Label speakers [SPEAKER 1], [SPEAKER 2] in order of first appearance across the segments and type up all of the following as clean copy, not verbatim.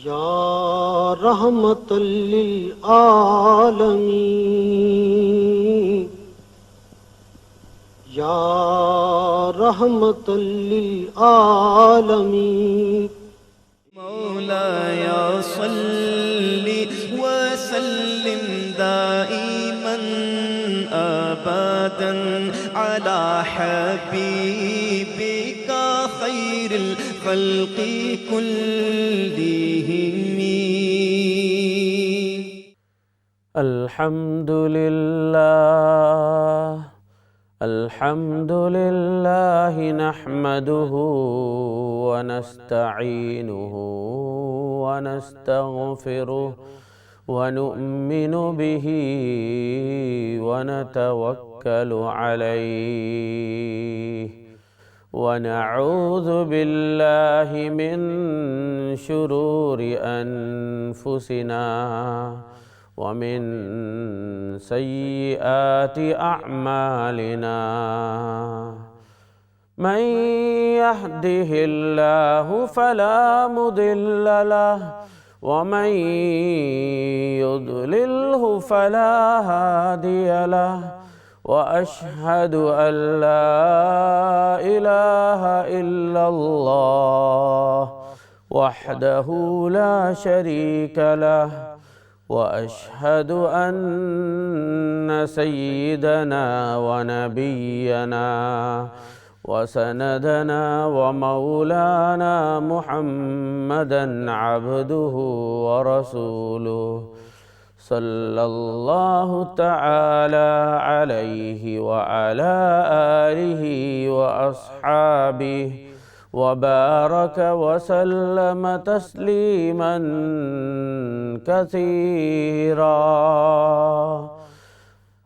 [SPEAKER 1] یا رحمت للعالمین، یا رحمت للعالمین۔
[SPEAKER 2] مولاي صل وسلم دائما أبدا على حبيبك خير الخلق كلهم.
[SPEAKER 3] الحمد لله الحمد لله نحمده ونستعينه ونستغفره ونؤمن به ونتوكل عليه ونعوذ بالله من شرور أنفسنا ومن سيئات أعمالنا، من يهده الله فلا مضل له ومن يضلله فلا هادي له، وأشهد أن لا إله إلا الله وحده لا شريك له، وأشهد أن سيدنا ونبينا وسندنا ومولانا محمدًا عبده ورسوله صلى الله تعالى عليه وعلى آله وأصحابه وبارك وسلم تسليما كثيرا.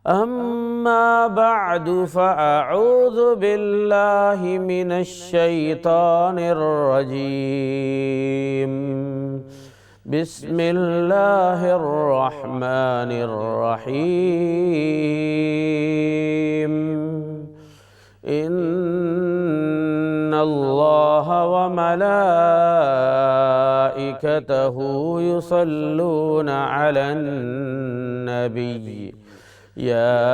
[SPEAKER 3] أما بعد، فأعوذ بالله من الشيطان الرجيم. بسم الله الرحمن الرحيم. إن الله وملائكته يصلون على النبي يا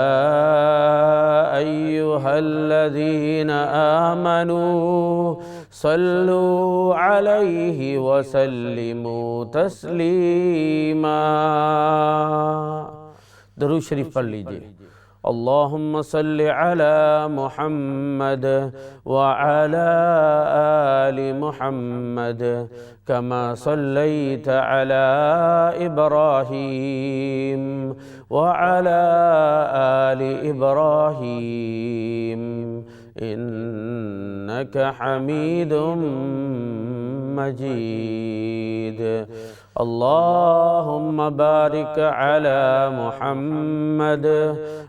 [SPEAKER 3] أيها الذين آمنوا صلوا عليه وسلموا تسلیما. درود شریف پڑھ لیجئے. اللہم صل علی محمد وعلی آل محمد کما صلیت علی ابراہیم وعلی آل ابراہیم انک حمید مجید. اللہم بارک علی محمد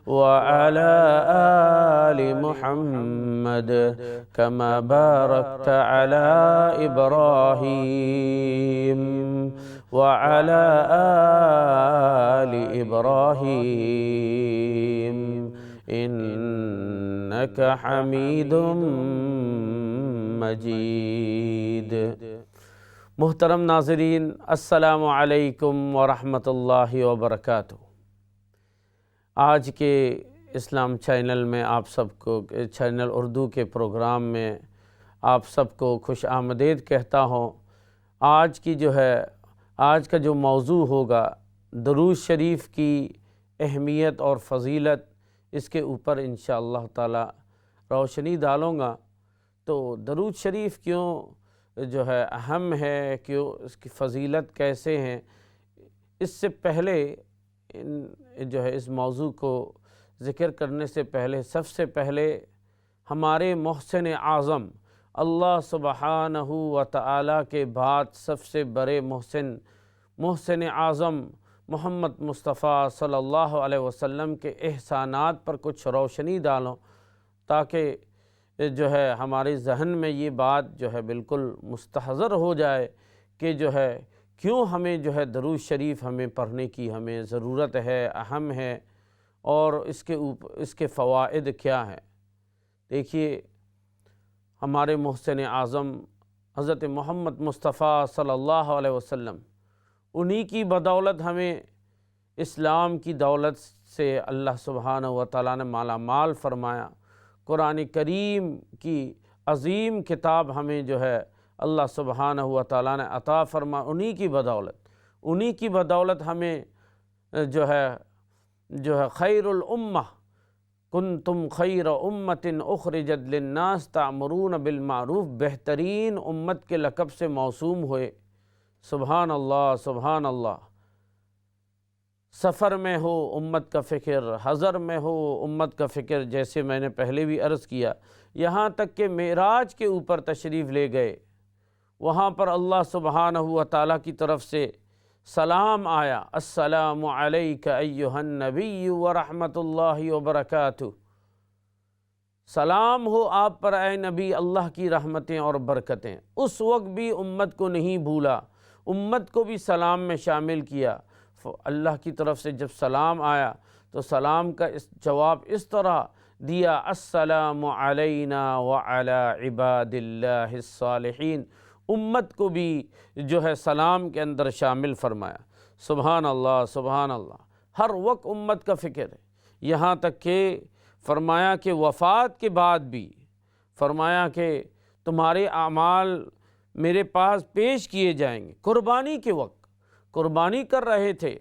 [SPEAKER 3] وعلى آل محمد كما باركت على إبراهيم وعلى آل إبراهيم إنك حميد مجيد. محترم ناظرین، السلام علیکم ورحمۃ اللہ وبرکاتہ. آج کے اسلام چینل میں آپ سب کو، چینل اردو کے پروگرام میں آپ سب کو خوش آمدید کہتا ہوں. آج کا جو موضوع ہوگا درود شریف کی اہمیت اور فضیلت، اس کے اوپر انشاءاللہ تعالی روشنی ڈالوں گا. تو درود شریف کیوں اہم ہے، کیوں اس کی فضیلت کیسے ہیں، اس سے پہلے اس موضوع کو ذکر کرنے سے پہلے سب سے پہلے ہمارے محسن اعظم اللہ سبحانہ و تعالی کے بعد سب سے بڑے محسن اعظم محمد مصطفیٰ صلی اللہ علیہ وسلم کے احسانات پر کچھ روشنی ڈالوں، تاکہ ہمارے ذہن میں یہ بات بالکل مستحضر ہو جائے کہ کیوں ہمیں درود شریف ہمیں پڑھنے کی ہمیں ضرورت ہے، اہم ہے، اور اس کے فوائد کیا ہیں. دیکھیے، ہمارے محسن اعظم حضرت محمد مصطفیٰ صلی اللہ علیہ وسلم، انہی کی بدولت ہمیں اسلام کی دولت سے اللہ سبحانہ و تعالیٰ نے مالا مال فرمایا۔ قرآن کریم کی عظیم کتاب ہمیں جو ہے اللہ سبحانہ و تعالیٰ نے عطا فرما، انہی کی بدولت ہمیں جو ہے خیر الامہ کنتم خیر امت اخرجت للناس تعمرون بالمعروف، بہترین امت کے لقب سے موسوم ہوئے۔ سبحان اللہ سبحان اللہ۔ سفر میں ہو امت کا فکر، حضر میں ہو امت کا فکر، جیسے میں نے پہلے بھی عرض کیا، یہاں تک کہ معراج کے اوپر تشریف لے گئے، وہاں پر اللہ سبحانہ و تعالیٰ کی طرف سے سلام آیا، السلام علیک ایہا النبی ورحمۃ اللہ وبرکاتہ، سلام ہو آپ پر اے نبی، اللہ کی رحمتیں اور برکتیں۔ اس وقت بھی امت کو نہیں بھولا، امت کو بھی سلام میں شامل کیا۔ اللہ کی طرف سے جب سلام آیا تو سلام کا جواب اس طرح دیا، السلام علینا وعلی عباد اللہ الصالحین، امت کو بھی جو ہے سلام کے اندر شامل فرمایا۔ سبحان اللہ سبحان اللہ۔ ہر وقت امت کا فکر ہے، یہاں تک کہ فرمایا کہ وفات کے بعد بھی فرمایا کہ تمہارے اعمال میرے پاس پیش کیے جائیں گے۔ قربانی کے وقت قربانی کر رہے تھے،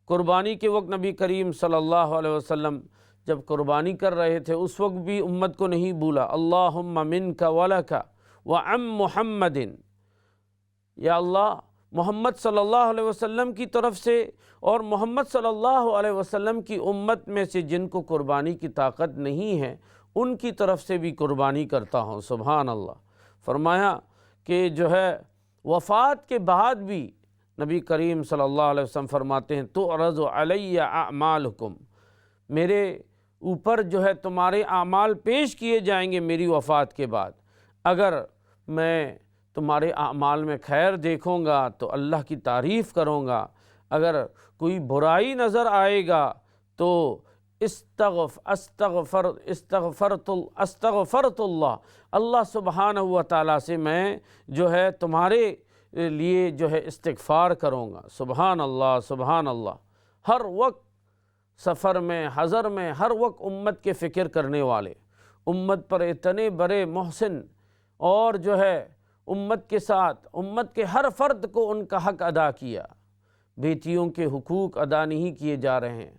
[SPEAKER 3] قربانی کے وقت نبی کریم صلی اللہ علیہ وسلم جب قربانی کر رہے تھے اس وقت بھی امت کو نہیں بھولا، اللہم منک ولک وعم محمد، یا اللہ محمد صلی اللہ علیہ وسلم کی طرف سے اور محمد صلی اللہ علیہ وسلم کی امت میں سے جن کو قربانی کی طاقت نہیں ہے ان کی طرف سے بھی قربانی کرتا ہوں۔ سبحان اللہ۔ فرمایا کہ جو ہے وفات کے بعد بھی نبی کریم صلی اللہ علیہ وسلم فرماتے ہیں، تعرض علی اعمالکم، میرے اوپر جو ہے تمہارے اعمال پیش کیے جائیں گے میری وفات کے بعد۔ اگر میں تمہارے اعمال میں خیر دیکھوں گا تو اللہ کی تعریف کروں گا، اگر کوئی برائی نظر آئے گا تو استغفرت اللہ، اللہ سبحانہ و تعالیٰ سے میں جو ہے تمہارے لیے جو ہے استغفار کروں گا۔ سبحان اللہ سبحان اللہ۔ ہر وقت سفر میں حضر میں ہر وقت امت کے فکر کرنے والے، امت پر اتنے بڑے محسن، اور جو ہے امت کے ساتھ امت کے ہر فرد کو ان کا حق ادا کیا۔ بیٹیوں کے حقوق ادا نہیں کیے جا رہے ہیں،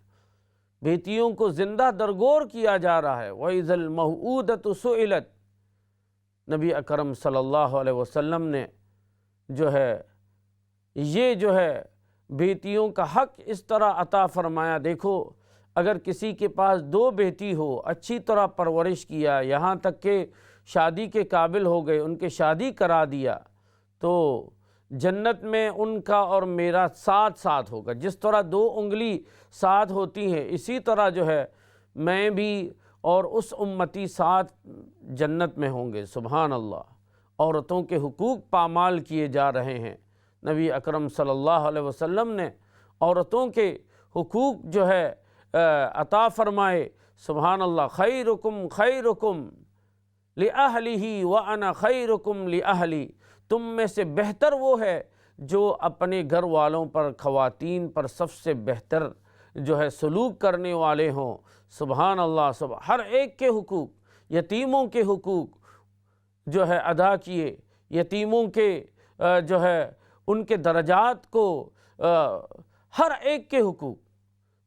[SPEAKER 3] بیٹیوں کو زندہ درگور کیا جا رہا ہے۔ وَإِذَا الْمَوْءُودَةُ سُئِلَتْ، نبی اکرم صلی اللہ علیہ وسلم نے جو ہے یہ جو ہے بیٹیوں کا حق اس طرح عطا فرمایا۔ دیکھو اگر کسی کے پاس 2 بیٹی ہو، اچھی طرح پرورش کیا، یہاں تک کہ شادی کے قابل ہو گئے، ان کے شادی کرا دیا، تو جنت میں ان کا اور میرا ساتھ ساتھ ہوگا۔ جس طرح 2 انگلی ساتھ ہوتی ہیں اسی طرح جو ہے میں بھی اور اس امتی ساتھ جنت میں ہوں گے۔ سبحان اللہ۔ عورتوں کے حقوق پامال کیے جا رہے ہیں، نبی اکرم صلی اللہ علیہ وسلم نے عورتوں کے حقوق جو ہے عطا فرمائے۔ سبحان اللہ۔ خیرکم خیرکم لأہلہ وأنا خیرکم لأہلی، تم میں سے بہتر وہ ہے جو اپنے گھر والوں پر، خواتین پر سب سے بہتر جو ہے سلوک کرنے والے ہوں۔ سبحان اللہ۔ ہر ایک کے حقوق، یتیموں کے حقوق جو ہے ادا کیے، یتیموں کے جو ہے ان کے درجات کو، ہر ایک کے حقوق۔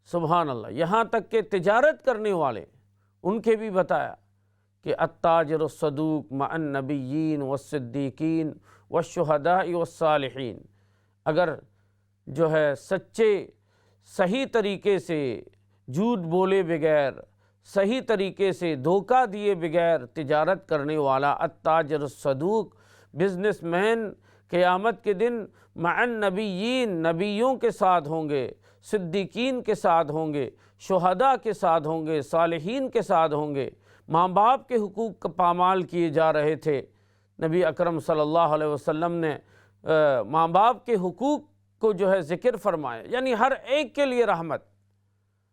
[SPEAKER 3] سبحان اللہ۔ یہاں تک کہ تجارت کرنے والے ان کے بھی بتایا کہ التاجر الصدوق مع النبیین والصدیقین والشہداء والصالحین، اگر جو ہے سچے صحیح طریقے سے جھوٹ بولے بغیر، صحیح طریقے سے دھوکہ دیے بغیر تجارت کرنے والا، التاجر الصدوق، بزنس مین، قیامت کے دن مع النبیین، نبیوں کے ساتھ ہوں گے، صدیقین کے ساتھ ہوں گے، شہداء کے ساتھ ہوں گے، صالحین کے ساتھ ہوں گے۔ ماں باپ کے حقوق کا پامال کیے جا رہے تھے، نبی اکرم صلی اللہ علیہ وسلم نے ماں باپ کے حقوق کو جو ہے ذکر فرمایا، یعنی ہر ایک کے لیے رحمت،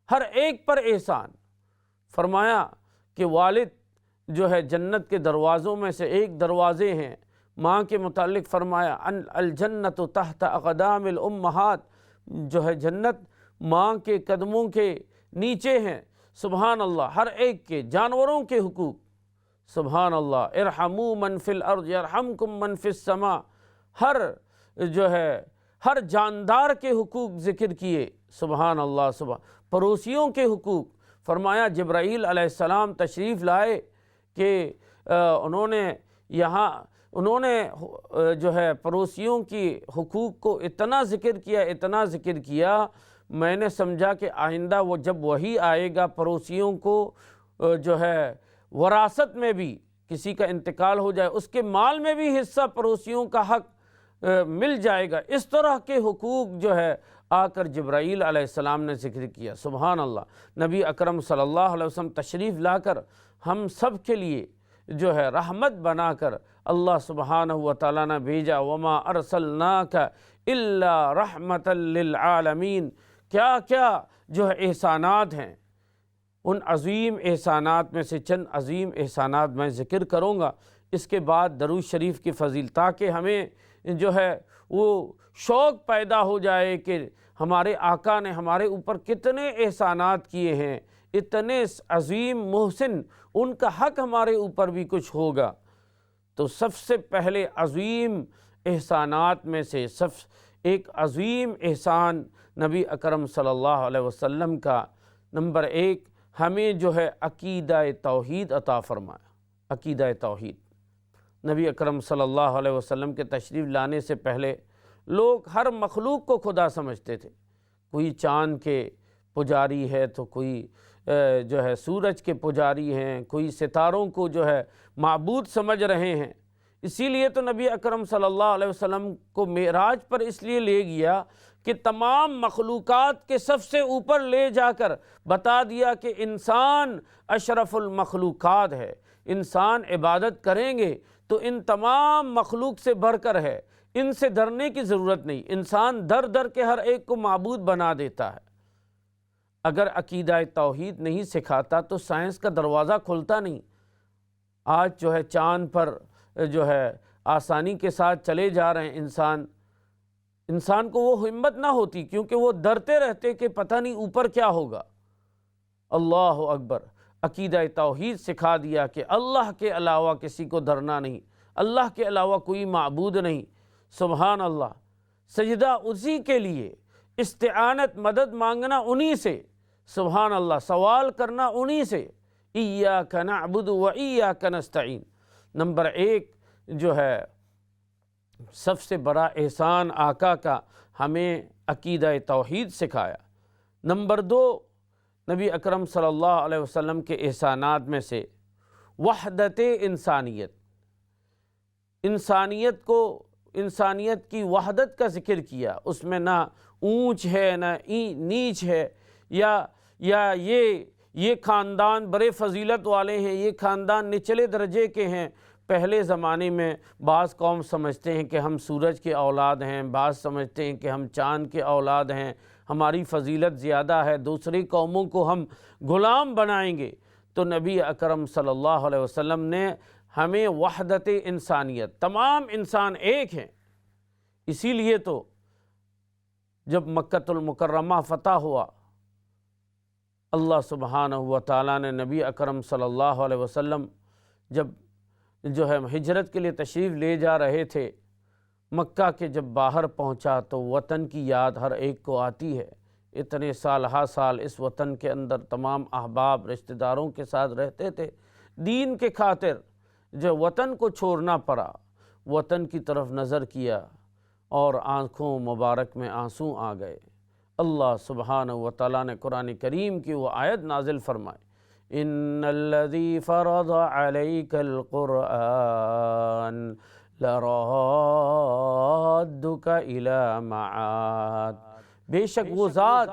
[SPEAKER 3] ہر ایک پر احسان۔ فرمایا کہ والد جو ہے جنت کے دروازوں میں سے ایک دروازے ہیں، ماں کے متعلق فرمایا ان الجنت تحت اقدام الامہات، جو ہے جنت ماں کے قدموں کے نیچے ہیں۔ سبحان اللہ، ہر ایک کے، جانوروں کے حقوق، سبحان اللہ، ارحموا من فی الارض یرحمکم من فی السماء، ہر جاندار کے حقوق ذکر کیے، سبحان اللہ، پڑوسیوں کے حقوق فرمایا۔ جبرائیل علیہ السلام تشریف لائے کہ انہوں نے جو ہے پڑوسیوں کی حقوق کو اتنا ذکر کیا، میں نے سمجھا کہ آئندہ وہ جب وہی آئے گا پڑوسیوں کو جو ہے وراثت میں بھی کسی کا انتقال ہو جائے اس کے مال میں بھی حصہ پڑوسیوں کا حق مل جائے گا، اس طرح کے حقوق جو ہے آ کر جبرائیل علیہ السلام نے ذکر کیا، سبحان اللہ۔ نبی اکرم صلی اللہ علیہ وسلم تشریف لا کر ہم سب کے لیے جو ہے رحمت بنا کر اللہ سبحانہ و تعالیٰ نے بھیجا، وما ارسلناک الا رحمتا للعالمین۔ کیا کیا جو ہے احسانات ہیں، ان عظیم احسانات میں سے چند عظیم احسانات میں ذکر کروں گا، اس کے بعد درود شریف کی فضیلت، تاکہ ہمیں جو ہے وہ شوق پیدا ہو جائے کہ ہمارے آقا نے ہمارے اوپر کتنے احسانات کیے ہیں، اتنے عظیم محسن، ان کا حق ہمارے اوپر بھی کچھ ہوگا۔ تو سب سے پہلے عظیم احسانات میں سے ایک عظیم احسان نبی اکرم صلی اللہ علیہ وسلم کا، نمبر 1، ہمیں جو ہے عقیدہ توحید عطا فرمایا۔ عقیدہ توحید، نبی اکرم صلی اللہ علیہ وسلم کے تشریف لانے سے پہلے لوگ ہر مخلوق کو خدا سمجھتے تھے، کوئی چاند کے پجاری ہے تو کوئی جو ہے سورج کے پجاری ہیں، کوئی ستاروں کو جو ہے معبود سمجھ رہے ہیں۔ اسی لیے تو نبی اکرم صلی اللہ علیہ وسلم کو معراج پر اس لیے لے گیا کہ تمام مخلوقات کے سب سے اوپر لے جا کر بتا دیا کہ انسان اشرف المخلوقات ہے، انسان عبادت کریں گے تو ان تمام مخلوق سے بڑھ کر ہے، ان سے ڈرنے کی ضرورت نہیں، انسان در کے ہر ایک کو معبود بنا دیتا ہے۔ اگر عقیدہ توحید نہیں سکھاتا تو سائنس کا دروازہ کھلتا نہیں۔ آج جو ہے چاند پر جو ہے آسانی کے ساتھ چلے جا رہے ہیں انسان کو وہ ہمت نہ ہوتی، کیونکہ وہ ڈرتے رہتے کہ پتہ نہیں اوپر کیا ہوگا۔ اللہ اکبر، عقیدہ توحید سکھا دیا کہ اللہ کے علاوہ کسی کو ڈرنا نہیں، اللہ کے علاوہ کوئی معبود نہیں، سبحان اللہ۔ سجدہ اسی کے لیے، استعانت مدد مانگنا انہی سے، سبحان اللہ، سوال کرنا انہی سے، ایاک نعبد و ایاک نستعین۔ نمبر 1 جو ہے سب سے بڑا احسان آقا کا، ہمیں عقیدہ توحید سکھایا۔ نمبر 2، نبی اکرم صلی اللہ علیہ وسلم کے احسانات میں سے وحدت انسانیت، انسانیت کی وحدت کا ذکر کیا، اس میں نہ اونچ ہے نہ نیچ ہے، یا یہ خاندان بڑے فضیلت والے ہیں، یہ خاندان نچلے درجے کے ہیں۔ پہلے زمانے میں بعض قوم سمجھتے ہیں کہ ہم سورج کے اولاد ہیں، بعض سمجھتے ہیں کہ ہم چاند کے اولاد ہیں، ہماری فضیلت زیادہ ہے، دوسری قوموں کو ہم غلام بنائیں گے۔ تو نبی اکرم صلی اللہ علیہ وسلم نے ہمیں وحدت انسانیت، تمام انسان ایک ہیں۔ اسی لیے تو جب مکہ المکرمہ فتح ہوا، اللہ سبحانہ و تعالیٰ نے نبی اکرم صلی اللہ علیہ وسلم جب جو ہے ہجرت کے لیے تشریف لے جا رہے تھے، مکہ کے جب باہر پہنچا تو وطن کی یاد ہر ایک کو آتی ہے۔ اتنے سال اس وطن کے اندر تمام احباب رشتہ داروں کے ساتھ رہتے تھے، دین کے خاطر جو وطن کو چھوڑنا پڑا، وطن کی طرف نظر کیا اور آنکھوں مبارک میں آنسو آ گئے۔ اللہ سبحانہ و تعالیٰ نے قرآن کریم کی وہ آیت نازل فرمائی، ان الذی فرض علیک القرآن لرادک الی معاد۔ بے شک وہ ذات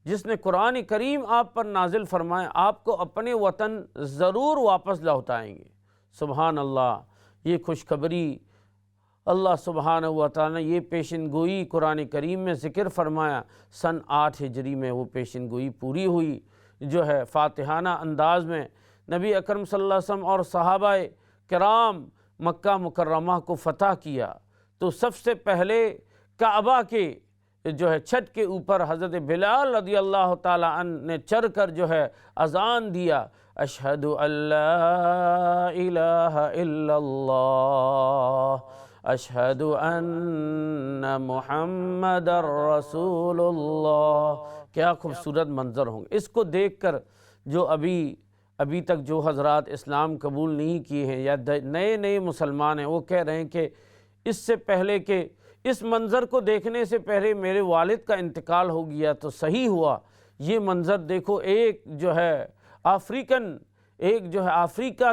[SPEAKER 3] جس نے قرآن کریم آپ پر نازل فرمایا، آپ کو اپنے وطن ضرور واپس لوٹائیں گے۔ سبحان اللہ، یہ خوشخبری اللہ سبحانہ و تعالیٰ نے یہ پیشن گوئی قرآن کریم میں ذکر فرمایا۔ سن 8 ہجری میں وہ پیشن گوئی پوری ہوئی، جو ہے فاتحانہ انداز میں نبی اکرم صلی اللہ علیہ وسلم اور صحابہ کرام مکہ مکرمہ کو فتح کیا تو سب سے پہلے کعبہ کے جو ہے چھت کے اوپر حضرت بلال رضی اللہ تعالیٰ عنہ نے چڑھ کر جو ہے اذان دیا، اشہد ان لا الہ الا اللہ اشہد ان محمد رسول اللہ۔ کیا خوبصورت منظر ہوں گے۔ اس کو دیکھ کر جو ابھی تک جو حضرات اسلام قبول نہیں کیے ہیں یا نئے مسلمان ہیں، وہ کہہ رہے ہیں کہ اس سے پہلے کہ اس منظر کو دیکھنے سے پہلے میرے والد کا انتقال ہو گیا تو صحیح ہوا۔ یہ منظر دیکھو، ایک جو ہے افریقہ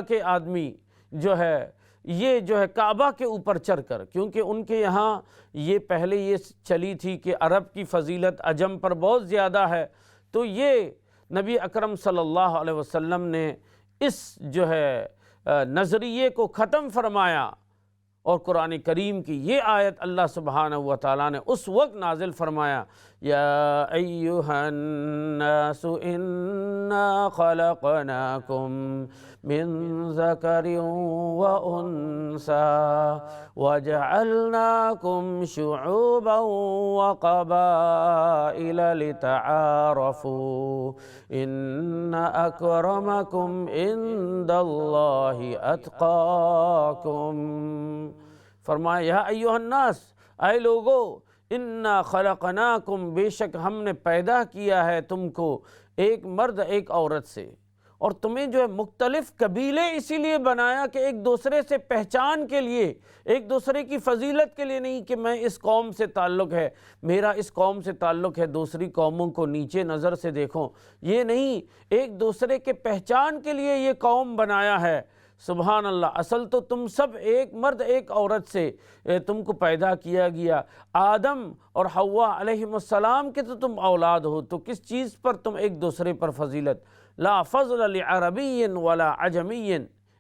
[SPEAKER 3] کے آدمی جو ہے یہ جو ہے کعبہ کے اوپر چڑھ کر، کیونکہ ان کے یہاں یہ پہلے یہ چلی تھی کہ عرب کی فضیلت عجم پر بہت زیادہ ہے، تو یہ نبی اکرم صلی اللہ علیہ وسلم نے اس جو ہے نظریے کو ختم فرمایا، اور قرآن کریم کی یہ آیت اللہ سبحانہ و تعالیٰ نے اس وقت نازل فرمایا، یا ایہا الناس انا خلقناکم من ذکر و انثی وجعلناکم شعوبا وقبائل لتعارفوا ان اکرمکم عند اللہ اتقاکم۔ فرمایا یا ایھا الناس، اے لوگو، انا خلقناکم، بے شک ہم نے پیدا کیا ہے تم کو ایک مرد ایک عورت سے، اور تمہیں جو ہے مختلف قبیلے اسی لیے بنایا کہ ایک دوسرے سے پہچان کے لیے، ایک دوسرے کی فضیلت کے لیے نہیں کہ میں اس قوم سے تعلق ہے، میرا اس قوم سے تعلق ہے، دوسری قوموں کو نیچے نظر سے دیکھو، یہ نہیں، ایک دوسرے کے پہچان کے لیے یہ قوم بنایا ہے۔ سبحان اللہ، اصل تو تم سب ایک مرد ایک عورت سے تم کو پیدا کیا گیا، آدم اور حوا علیہم السلام کے تو تم اولاد ہو، تو کس چیز پر تم ایک دوسرے پر فضیلت؟ لا فضل لعربی ولا عجمی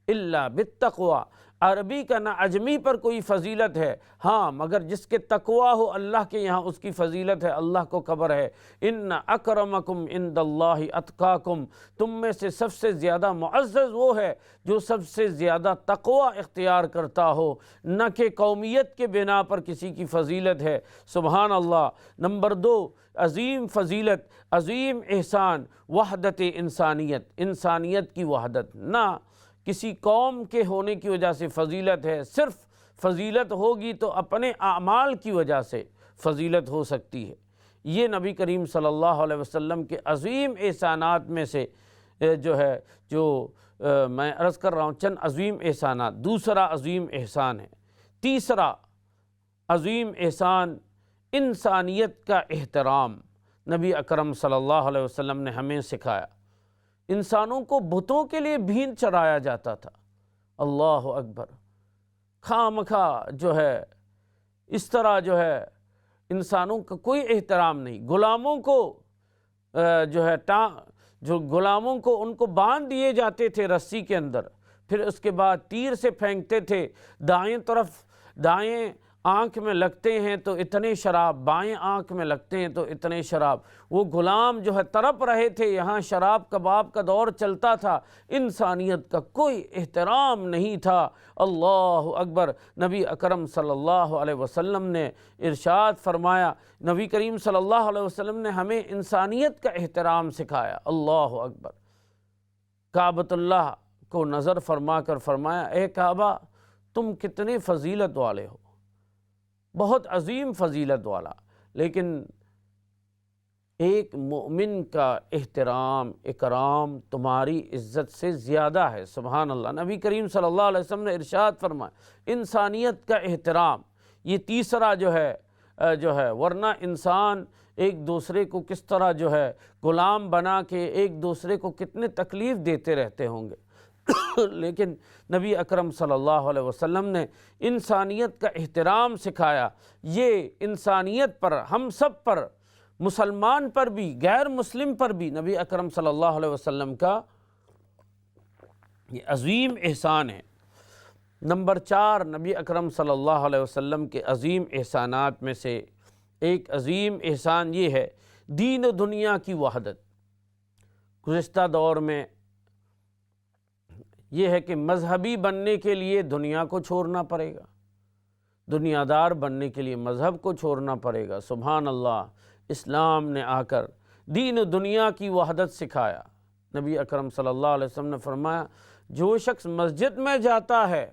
[SPEAKER 3] الا بالتقوی، عربی کا نہ عجمی پر کوئی فضیلت ہے، ہاں مگر جس کے تقوی ہو اللہ کے یہاں اس کی فضیلت ہے، اللہ کو خبر ہے۔ ان اکرمکم عند اللہ اتقاکم، تم میں سے سب سے زیادہ معزز وہ ہے جو سب سے زیادہ تقوی اختیار کرتا ہو، نہ کہ قومیت کے بنا پر کسی کی فضیلت ہے۔ سبحان اللہ۔ نمبر 2، عظیم فضیلت، عظیم احسان، وحدت انسانیت، انسانیت کی وحدت، نہ کسی قوم کے ہونے کی وجہ سے فضیلت ہے، صرف فضیلت ہوگی تو اپنے اعمال کی وجہ سے فضیلت ہو سکتی ہے۔ یہ نبی کریم صلی اللہ علیہ وسلم کے عظیم احسانات میں سے جو میں عرض کر رہا ہوں، چند عظیم احسانات۔ دوسرا عظیم احسان ہے، تیسرا عظیم احسان، انسانیت کا احترام۔ نبی اکرم صلی اللہ علیہ وسلم نے ہمیں سکھایا، انسانوں کو بتوں کے لیے بھین چڑھایا جاتا تھا، اللہ اکبر، خواہ جو ہے اس طرح جو ہے انسانوں کا کوئی احترام نہیں، غلاموں کو غلاموں کو ان کو باندھ دیے جاتے تھے رسی کے اندر، پھر اس کے بعد تیر سے پھینکتے تھے، دائیں آنکھ میں لگتے ہیں تو اتنے شراب، بائیں آنکھ میں لگتے ہیں تو اتنے شراب، وہ غلام جو ہے تڑپ رہے تھے، یہاں شراب کباب کا دور چلتا تھا، انسانیت کا کوئی احترام نہیں تھا۔ اللہ اکبر۔ نبی اکرم صلی اللہ علیہ وسلم نے ارشاد فرمایا، نبی کریم صلی اللہ علیہ وسلم نے ہمیں انسانیت کا احترام سکھایا، اللہ اکبر۔ کعبۃ اللہ کو نظر فرما کر فرمایا، اے کعبہ تم کتنے فضیلت والے ہو، بہت عظیم فضیلت والا، لیکن ایک مومن کا احترام اکرام تمہاری عزت سے زیادہ ہے۔ سبحان اللہ۔ نبی کریم صلی اللہ علیہ وسلم نے ارشاد فرمایا، انسانیت کا احترام، یہ تیسرا جو ہے ورنہ انسان ایک دوسرے کو کس طرح جو ہے غلام بنا کے ایک دوسرے کو کتنے تکلیف دیتے رہتے ہوں گے، لیکن نبی اکرم صلی اللہ علیہ وسلم نے انسانیت کا احترام سکھایا۔ یہ انسانیت پر، ہم سب پر، مسلمان پر بھی غیر مسلم پر بھی نبی اکرم صلی اللہ علیہ وسلم کا یہ عظیم احسان ہے۔ نمبر 4، نبی اکرم صلی اللہ علیہ وسلم کے عظیم احسانات میں سے ایک عظیم احسان یہ ہے، دین و دنیا کی وحدت۔ گزشتہ دور میں یہ ہے کہ مذہبی بننے کے لیے دنیا کو چھوڑنا پڑے گا، دنیا دار بننے کے لیے مذہب کو چھوڑنا پڑے گا۔ سبحان اللہ، اسلام نے آ کر دین و دنیا کی وحدت سکھایا۔ نبی اکرم صلی اللہ علیہ وسلم نے فرمایا، جو شخص مسجد میں جاتا ہے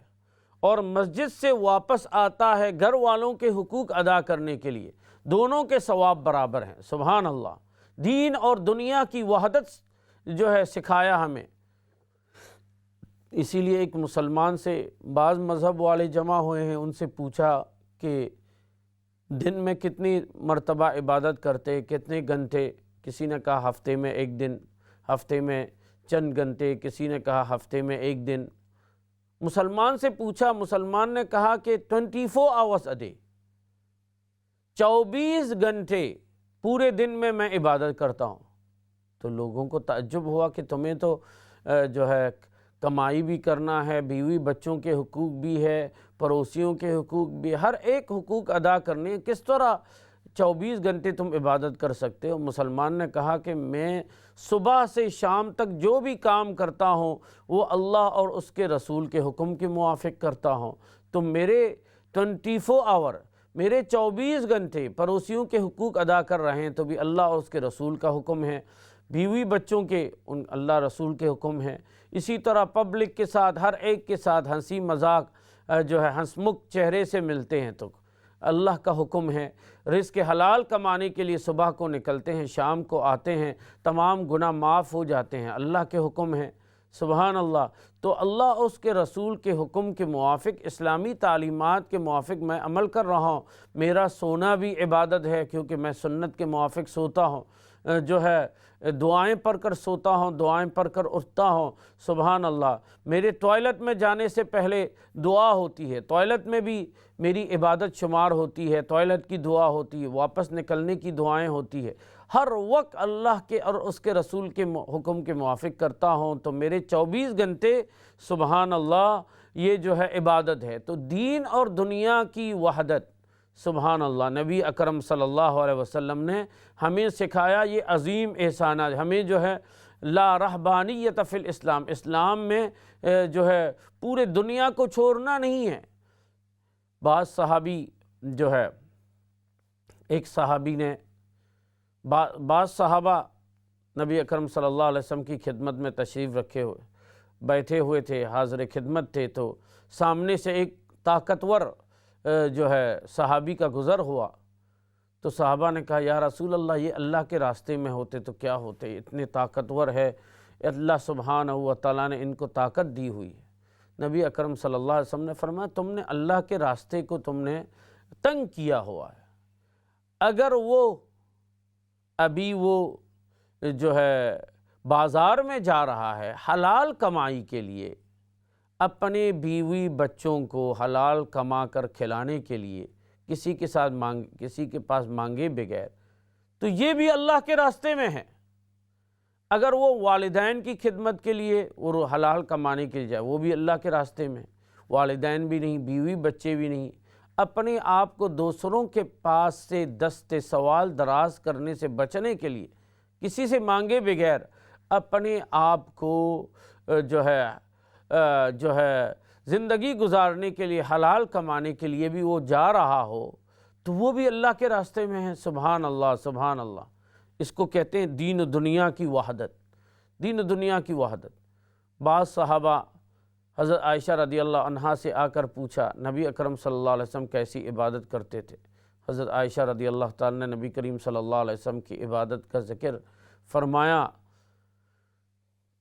[SPEAKER 3] اور مسجد سے واپس آتا ہے گھر والوں کے حقوق ادا کرنے کے لیے، دونوں کے ثواب برابر ہیں۔ سبحان اللہ، دین اور دنیا کی وحدت جو ہے سکھایا ہمیں۔ اسی لیے ایک مسلمان سے بعض مذہب والے جمع ہوئے ہیں، ان سے پوچھا کہ دن میں کتنی مرتبہ عبادت کرتے، کتنے گھنٹے؟ کسی نے کہا ہفتے میں ایک دن، ہفتے میں چند گھنٹے، کسی نے کہا ہفتے میں ایک دن۔ مسلمان سے پوچھا، مسلمان نے کہا کہ 24 آورس اے ڈے، 24 گھنٹے پورے دن میں عبادت کرتا ہوں۔ تو لوگوں کو تعجب ہوا کہ تمہیں تو جو ہے کمائی بھی کرنا ہے، بیوی بچوں کے حقوق بھی ہے، پڑوسیوں کے حقوق بھی، ہر ایک حقوق ادا کرنے، کس طرح 24 گھنٹے تم عبادت کر سکتے ہو؟ مسلمان نے کہا کہ میں صبح سے شام تک جو بھی کام کرتا ہوں وہ اللہ اور اس کے رسول کے حکم کے موافق کرتا ہوں، تو میرے 24 آور، میرے 24 گھنٹے پڑوسیوں کے حقوق ادا کر رہے ہیں تو بھی اللہ اور اس کے رسول کا حکم ہے، بیوی بچوں کے ان اللہ رسول کے حکم ہیں۔ اسی طرح پبلک کے ساتھ، ہر ایک کے ساتھ ہنسی مذاق جو ہے ہنسمکھ چہرے سے ملتے ہیں تو اللہ کا حکم ہے۔ رزق حلال کمانے کے لیے صبح کو نکلتے ہیں، شام کو آتے ہیں، تمام گناہ معاف ہو جاتے ہیں، اللہ کے حکم ہے۔ سبحان اللہ۔ تو اللہ اور اس کے رسول کے حکم کے موافق، اسلامی تعلیمات کے موافق میں عمل کر رہا ہوں۔ میرا سونا بھی عبادت ہے، کیونکہ میں سنت کے موافق سوتا ہوں، جو ہے دعائیں پڑھ کر سوتا ہوں، دعائیں پڑھ کر اٹھتا ہوں۔ سبحان اللہ۔ میرے ٹوائلٹ میں جانے سے پہلے دعا ہوتی ہے، ٹوائلٹ میں بھی میری عبادت شمار ہوتی ہے، ٹوائلٹ کی دعا ہوتی ہے، واپس نکلنے کی دعائیں ہوتی ہے۔ ہر وقت اللہ کے اور اس کے رسول کے حکم کے موافق کرتا ہوں، تو میرے 24 گھنٹے سبحان اللہ یہ جو ہے عبادت ہے۔ تو دین اور دنیا کی وحدت، سبحان اللہ، نبی اکرم صلی اللہ علیہ وسلم نے ہمیں سکھایا، یہ عظیم احسانات ہمیں جو ہے لا رہبانیت فی الاسلام، اسلام میں جو ہے پورے دنیا کو چھوڑنا نہیں ہے۔ بعض صحابی جو ہے، ایک صحابی نے، بعض صحابہ نبی اکرم صلی اللہ علیہ وسلم کی خدمت میں تشریف رکھے ہوئے بیٹھے ہوئے تھے، حاضر خدمت تھے، تو سامنے سے ایک طاقتور جو ہے صحابی کا گزر ہوا، تو صحابہ نے کہا یا رسول اللہ، یہ اللہ کے راستے میں ہوتے تو کیا ہوتے، اتنے طاقتور ہے، اللہ سبحانہ و تعالیٰ نے ان کو طاقت دی ہوئی ہے۔ نبی اکرم صلی اللہ علیہ وسلم نے فرمایا، تم نے اللہ کے راستے کو تم نے تنگ کیا ہوا ہے۔ اگر وہ ابھی وہ جو ہے بازار میں جا رہا ہے حلال کمائی کے لیے، اپنے بیوی بچوں کو حلال کما کر کھلانے کے لیے، کسی کے پاس مانگے بغیر، تو یہ بھی اللہ کے راستے میں ہے۔ اگر وہ والدین کی خدمت کے لیے اور حلال کمانے کے لیے جائے، وہ بھی اللہ کے راستے میں، والدین بھی نہیں، بیوی بچے بھی نہیں، اپنے آپ کو دوسروں کے پاس سے دست سوال دراز کرنے سے بچنے کے لیے، کسی سے مانگے بغیر اپنے آپ کو جو ہے زندگی گزارنے کے لیے، حلال کمانے کے لیے بھی وہ جا رہا ہو، تو وہ بھی اللہ کے راستے میں ہے۔ سبحان اللہ، سبحان اللہ۔ اس کو کہتے ہیں دین و دنیا کی وحدت، دین و دنیا کی وحدت۔ بعض صحابہ حضرت عائشہ رضی اللہ عنہا سے آ کر پوچھا، نبی اکرم صلی اللہ علیہ وسلم کیسی عبادت کرتے تھے؟ حضرت عائشہ رضی اللہ تعالیٰ نے نبی کریم صلی اللہ علیہ وسلم کی عبادت کا ذکر فرمایا،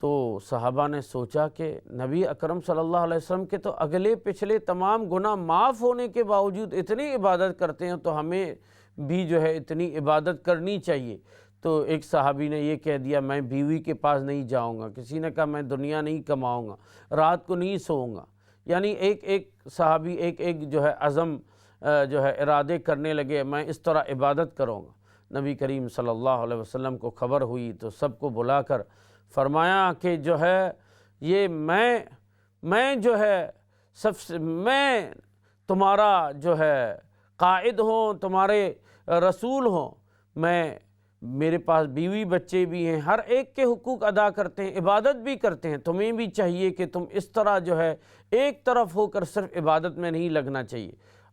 [SPEAKER 3] تو صحابہ نے سوچا کہ نبی اکرم صلی اللہ علیہ وسلم کے تو اگلے پچھلے تمام گناہ معاف ہونے کے باوجود اتنی عبادت کرتے ہیں، تو ہمیں بھی جو ہے اتنی عبادت کرنی چاہیے۔ تو ایک صحابی نے یہ کہہ دیا، میں بیوی کے پاس نہیں جاؤں گا، کسی نے کہا میں دنیا نہیں کماؤں گا، رات کو نہیں سوؤں گا۔ یعنی ایک صحابی ایک جو ہے عزم جو ہے ارادے کرنے لگے، میں اس طرح عبادت کروں گا۔ نبی کریم صلی اللہ علیہ وسلم کو خبر ہوئی تو سب کو بلا کر فرمایا کہ جو ہے یہ میں جو ہے میں تمہارا جو ہے قائد ہوں، تمہارے رسول ہوں، میں میرے پاس بیوی بچے بھی ہیں، ہر ایک کے حقوق ادا کرتے ہیں، عبادت بھی کرتے ہیں۔ تمہیں بھی چاہیے کہ تم اس طرح جو ہے ایک طرف ہو کر صرف عبادت میں نہیں لگنا چاہیے،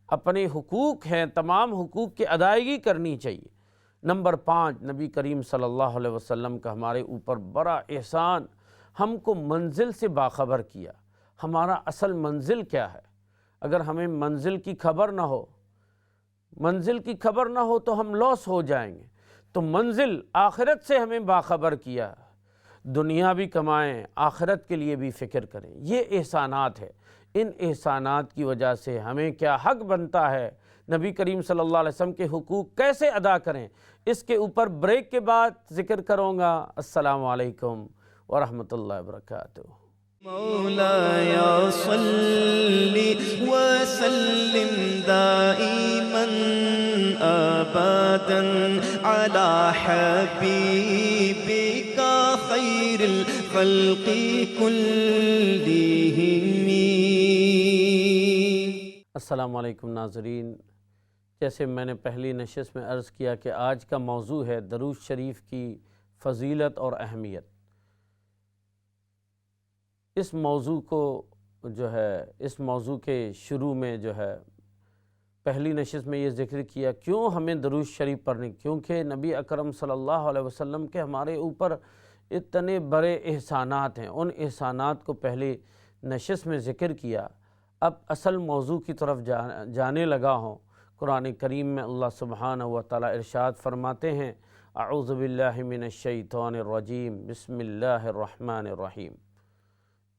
[SPEAKER 3] اپنے حقوق ہیں تمام حقوق کی ادائیگی کرنی چاہیے۔ نمبر 5، نبی کریم صلی اللہ علیہ وسلم کا ہمارے اوپر بڑا احسان، ہم کو منزل سے باخبر کیا۔ ہمارا اصل منزل کیا ہے؟ اگر ہمیں منزل کی خبر نہ ہو، منزل کی خبر نہ ہو تو ہم لاس ہو جائیں گے۔ تو منزل آخرت سے ہمیں باخبر کیا، دنیا بھی کمائیں، آخرت کے لیے بھی فکر کریں۔ یہ احسانات ہے، ان احسانات کی وجہ سے ہمیں کیا حق بنتا ہے، نبی کریم صلی اللہ علیہ وسلم کے حقوق کیسے ادا کریں، اس کے اوپر بریک کے بعد ذکر کروں گا۔ السلام علیکم ورحمۃ اللہ وبرکاتہ۔
[SPEAKER 2] مولاي صل وسلم دائما أبدا على حبيبك خير الخلق كلهم۔
[SPEAKER 3] السلام علیکم ناظرین، جیسے میں نے پہلی نشست میں عرض کیا کہ آج کا موضوع ہے درود شریف کی فضیلت اور اہمیت۔ اس موضوع کو جو ہے، اس موضوع کے شروع میں جو ہے پہلی نشست میں یہ ذکر کیا کیوں ہمیں درود شریف پڑھنے، کیونکہ نبی اکرم صلی اللہ علیہ وسلم کے ہمارے اوپر اتنے بڑے احسانات ہیں۔ ان احسانات کو پہلی نشست میں ذکر کیا، اب اصل موضوع کی طرف جانے لگا ہوں۔ قرآن کریم میں اللہ سبحانہ و تعالیٰ ارشاد فرماتے ہیں، اعوذ باللہ من الشیطان الرجیم، بسم اللہ الرحمن الرحیم،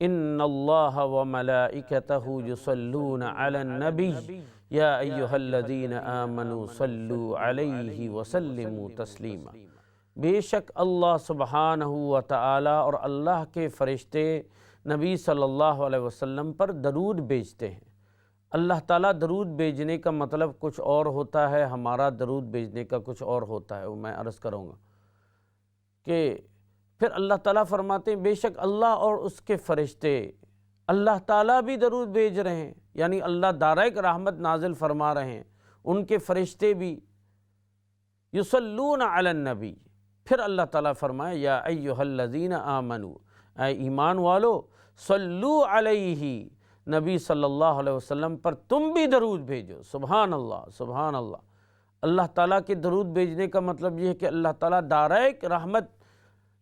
[SPEAKER 3] ان اللہ وملائکتہ یصلون علی النبی یا ایہا الذین آمنوا صلوا علیہ وسلموا تسلیما۔ بے شک اللہ سبحانہ و تعالی اور اللہ کے فرشتے نبی صلی اللہ علیہ وسلم پر درود بھیجتے ہیں۔ اللہ تعالیٰ درود بھیجنے کا مطلب کچھ اور ہوتا ہے، ہمارا درود بھیجنے کا کچھ اور ہوتا ہے، وہ میں عرض کروں گا کہ پھر اللہ تعالیٰ فرماتے ہیں بے شک اللہ اور اس کے فرشتے، اللہ تعالیٰ بھی درود بھیج رہے ہیں، یعنی اللہ دارائق رحمت نازل فرما رہے ہیں، ان کے فرشتے بھی یصلون علی النبی۔ پھر اللہ تعالیٰ فرمایا یا ایہا الذین آمنوا، اے ایمان والو، صلو علیہ، نبی صلی اللہ علیہ وسلم پر تم بھی درود بھیجو۔ سبحان اللہ، سبحان اللہ۔ اللہ تعالیٰ کے درود بھیجنے کا مطلب یہ ہے کہ اللہ تعالیٰ دارائق رحمت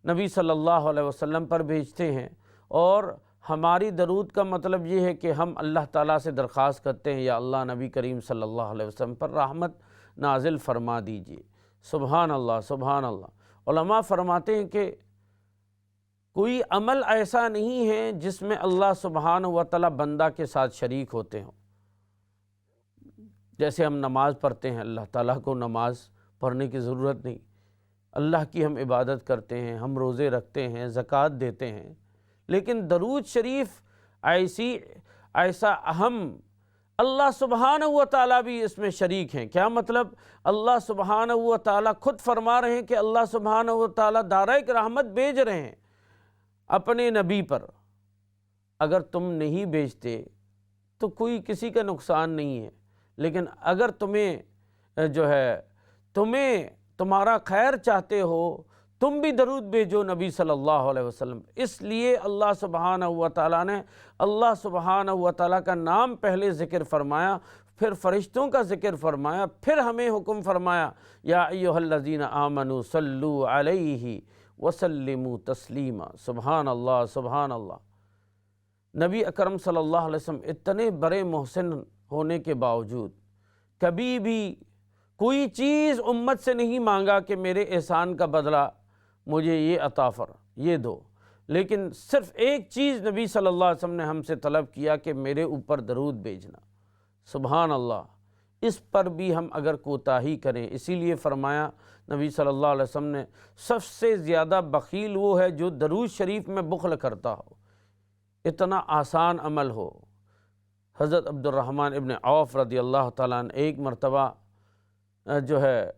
[SPEAKER 3] نبی صلی اللہ علیہ وسلم پر بھیجتے ہیں، اور ہماری درود کا مطلب یہ ہے کہ ہم اللہ تعالیٰ سے درخواست کرتے ہیں یا اللہ نبی کریم صلی اللہ علیہ وسلم پر رحمت نازل فرما دیجیے۔ سبحان اللہ، سبحان اللہ۔ علماء فرماتے ہیں کہ کوئی عمل ایسا نہیں ہے جس میں اللہ سبحانہ و تعالیٰ بندہ کے ساتھ شریک ہوتے ہوں۔ جیسے ہم نماز پڑھتے ہیں، اللہ تعالیٰ کو نماز پڑھنے کی ضرورت نہیں، اللہ کی ہم عبادت کرتے ہیں، ہم روزے رکھتے ہیں، زکوٰۃ دیتے ہیں، لیکن درود شریف ایسا اہم، اللہ سبحانہ و تعالیٰ بھی اس میں شریک ہیں۔ کیا مطلب؟ اللہ سبحانہ و تعالیٰ خود فرما رہے ہیں کہ اللہ سبحانہ و تعالیٰ دارائق رحمت بھیج رہے ہیں اپنے نبی پر۔ اگر تم نہیں بھیجتے تو کوئی کسی کا نقصان نہیں ہے، لیکن اگر تمہیں جو ہے تمہارا خیر چاہتے ہو، تم بھی درود بھیجو نبی صلی اللہ علیہ وسلم۔ اس لیے اللہ سبحانہ و تعالیٰ نے اللہ سبحانہ و تعالیٰ کا نام پہلے ذکر فرمایا، پھر فرشتوں کا ذکر فرمایا، پھر ہمیں حکم فرمایا یا ایہا الذین آمنوا صلوا علیہ وسلموا تسلیما۔ سبحان اللہ، سبحان اللہ۔ نبی اکرم صلی اللہ علیہ وسلم اتنے بڑے محسن ہونے کے باوجود کبھی بھی کوئی چیز امت سے نہیں مانگا کہ میرے احسان کا بدلہ مجھے یہ عطا یہ دو، لیکن صرف ایک چیز نبی صلی اللہ علیہ وسلم نے ہم سے طلب کیا کہ میرے اوپر درود بھیجنا۔ سبحان اللہ۔ اس پر بھی ہم اگر کوتاہی کریں، اسی لیے فرمایا نبی صلی اللہ علیہ وسلم نے سب سے زیادہ بخیل وہ ہے جو درود شریف میں بخل کرتا ہو، اتنا آسان عمل ہو۔ حضرت عبد الرحمن ابن عوف رضی اللہ تعالیٰ عنہ ایک مرتبہ جو ہے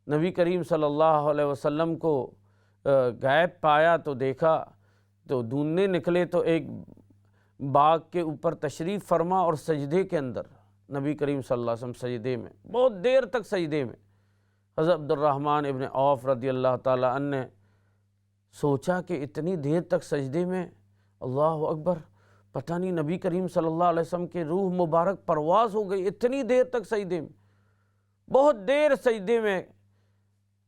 [SPEAKER 3] نبی کریم صلی اللہ علیہ وسلم کو غائب پایا تو دیکھا، تو ڈھونڈنے نکلے تو ایک باغ کے اوپر تشریف فرما اور سجدے کے اندر نبی کریم صلی اللہ علیہ وسلم سجدے میں، بہت دیر تک سجدے میں، حضرت عبدالرحمن ابن عوف رضی اللہ تعالیٰ عنہ نے سوچا کہ اتنی دیر تک سجدے میں، اللہ اکبر، پتہ نہیں نبی کریم صلی اللہ علیہ وسلم کے روح مبارک پرواز ہو گئی، اتنی دیر تک سجدے میں، بہت دیر سجدے میں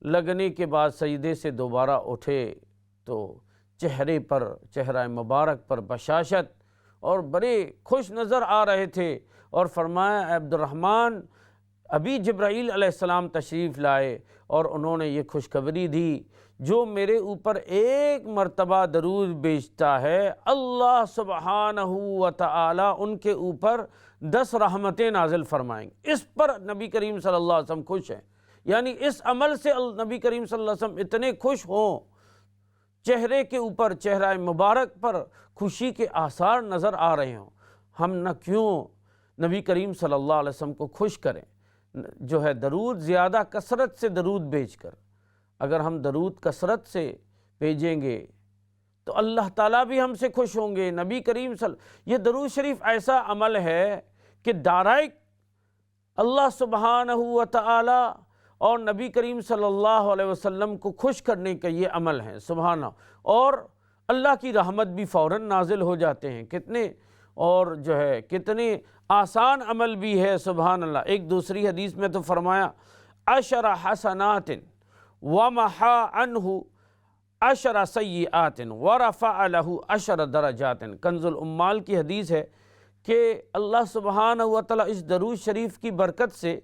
[SPEAKER 3] لگنے کے بعد سجدے سے دوبارہ اٹھے تو چہرہ مبارک پر بشاشت اور بڑے خوش نظر آ رہے تھے، اور فرمایا اے عبد الرحمن، ابھی جبرائیل علیہ السلام تشریف لائے اور انہوں نے یہ خوشخبری دی، جو میرے اوپر ایک مرتبہ درود بھیجتا ہے اللہ سبحانہ و تعالی ان کے اوپر 10 رحمتیں نازل فرمائیں گے۔ اس پر نبی کریم صلی اللہ علیہ وسلم خوش ہیں، یعنی اس عمل سے نبی کریم صلی اللہ علیہ وسلم اتنے خوش ہوں، چہرے کے اوپر، چہرہ مبارک پر خوشی کے آثار نظر آ رہے ہوں، ہم نہ کیوں نبی کریم صلی اللہ علیہ وسلم کو خوش کریں، جو ہے درود زیادہ کثرت سے درود بھیج کر۔ اگر ہم درود کثرت سے بھیجیں گے تو اللہ تعالیٰ بھی ہم سے خوش ہوں گے۔ نبی کریم یہ درود شریف ایسا عمل ہے کہ ڈائریکٹ اللہ سبحانہ و تعالی اور نبی کریم صلی اللہ علیہ وسلم کو خوش کرنے کا یہ عمل ہے، سبحانہ، اور اللہ کی رحمت بھی فوراً نازل ہو جاتے ہیں۔ کتنے اور جو ہے کتنے آسان عمل بھی ہے، سبحان اللہ۔ ایک دوسری حدیث میں تو فرمایا 10 حسنات ومحا عنہ 10 سیئات ورفع له 10 درجات۔ کنز العمال کی حدیث ہے کہ اللہ سبحانہ و تعالیٰ اس درود شریف کی برکت سے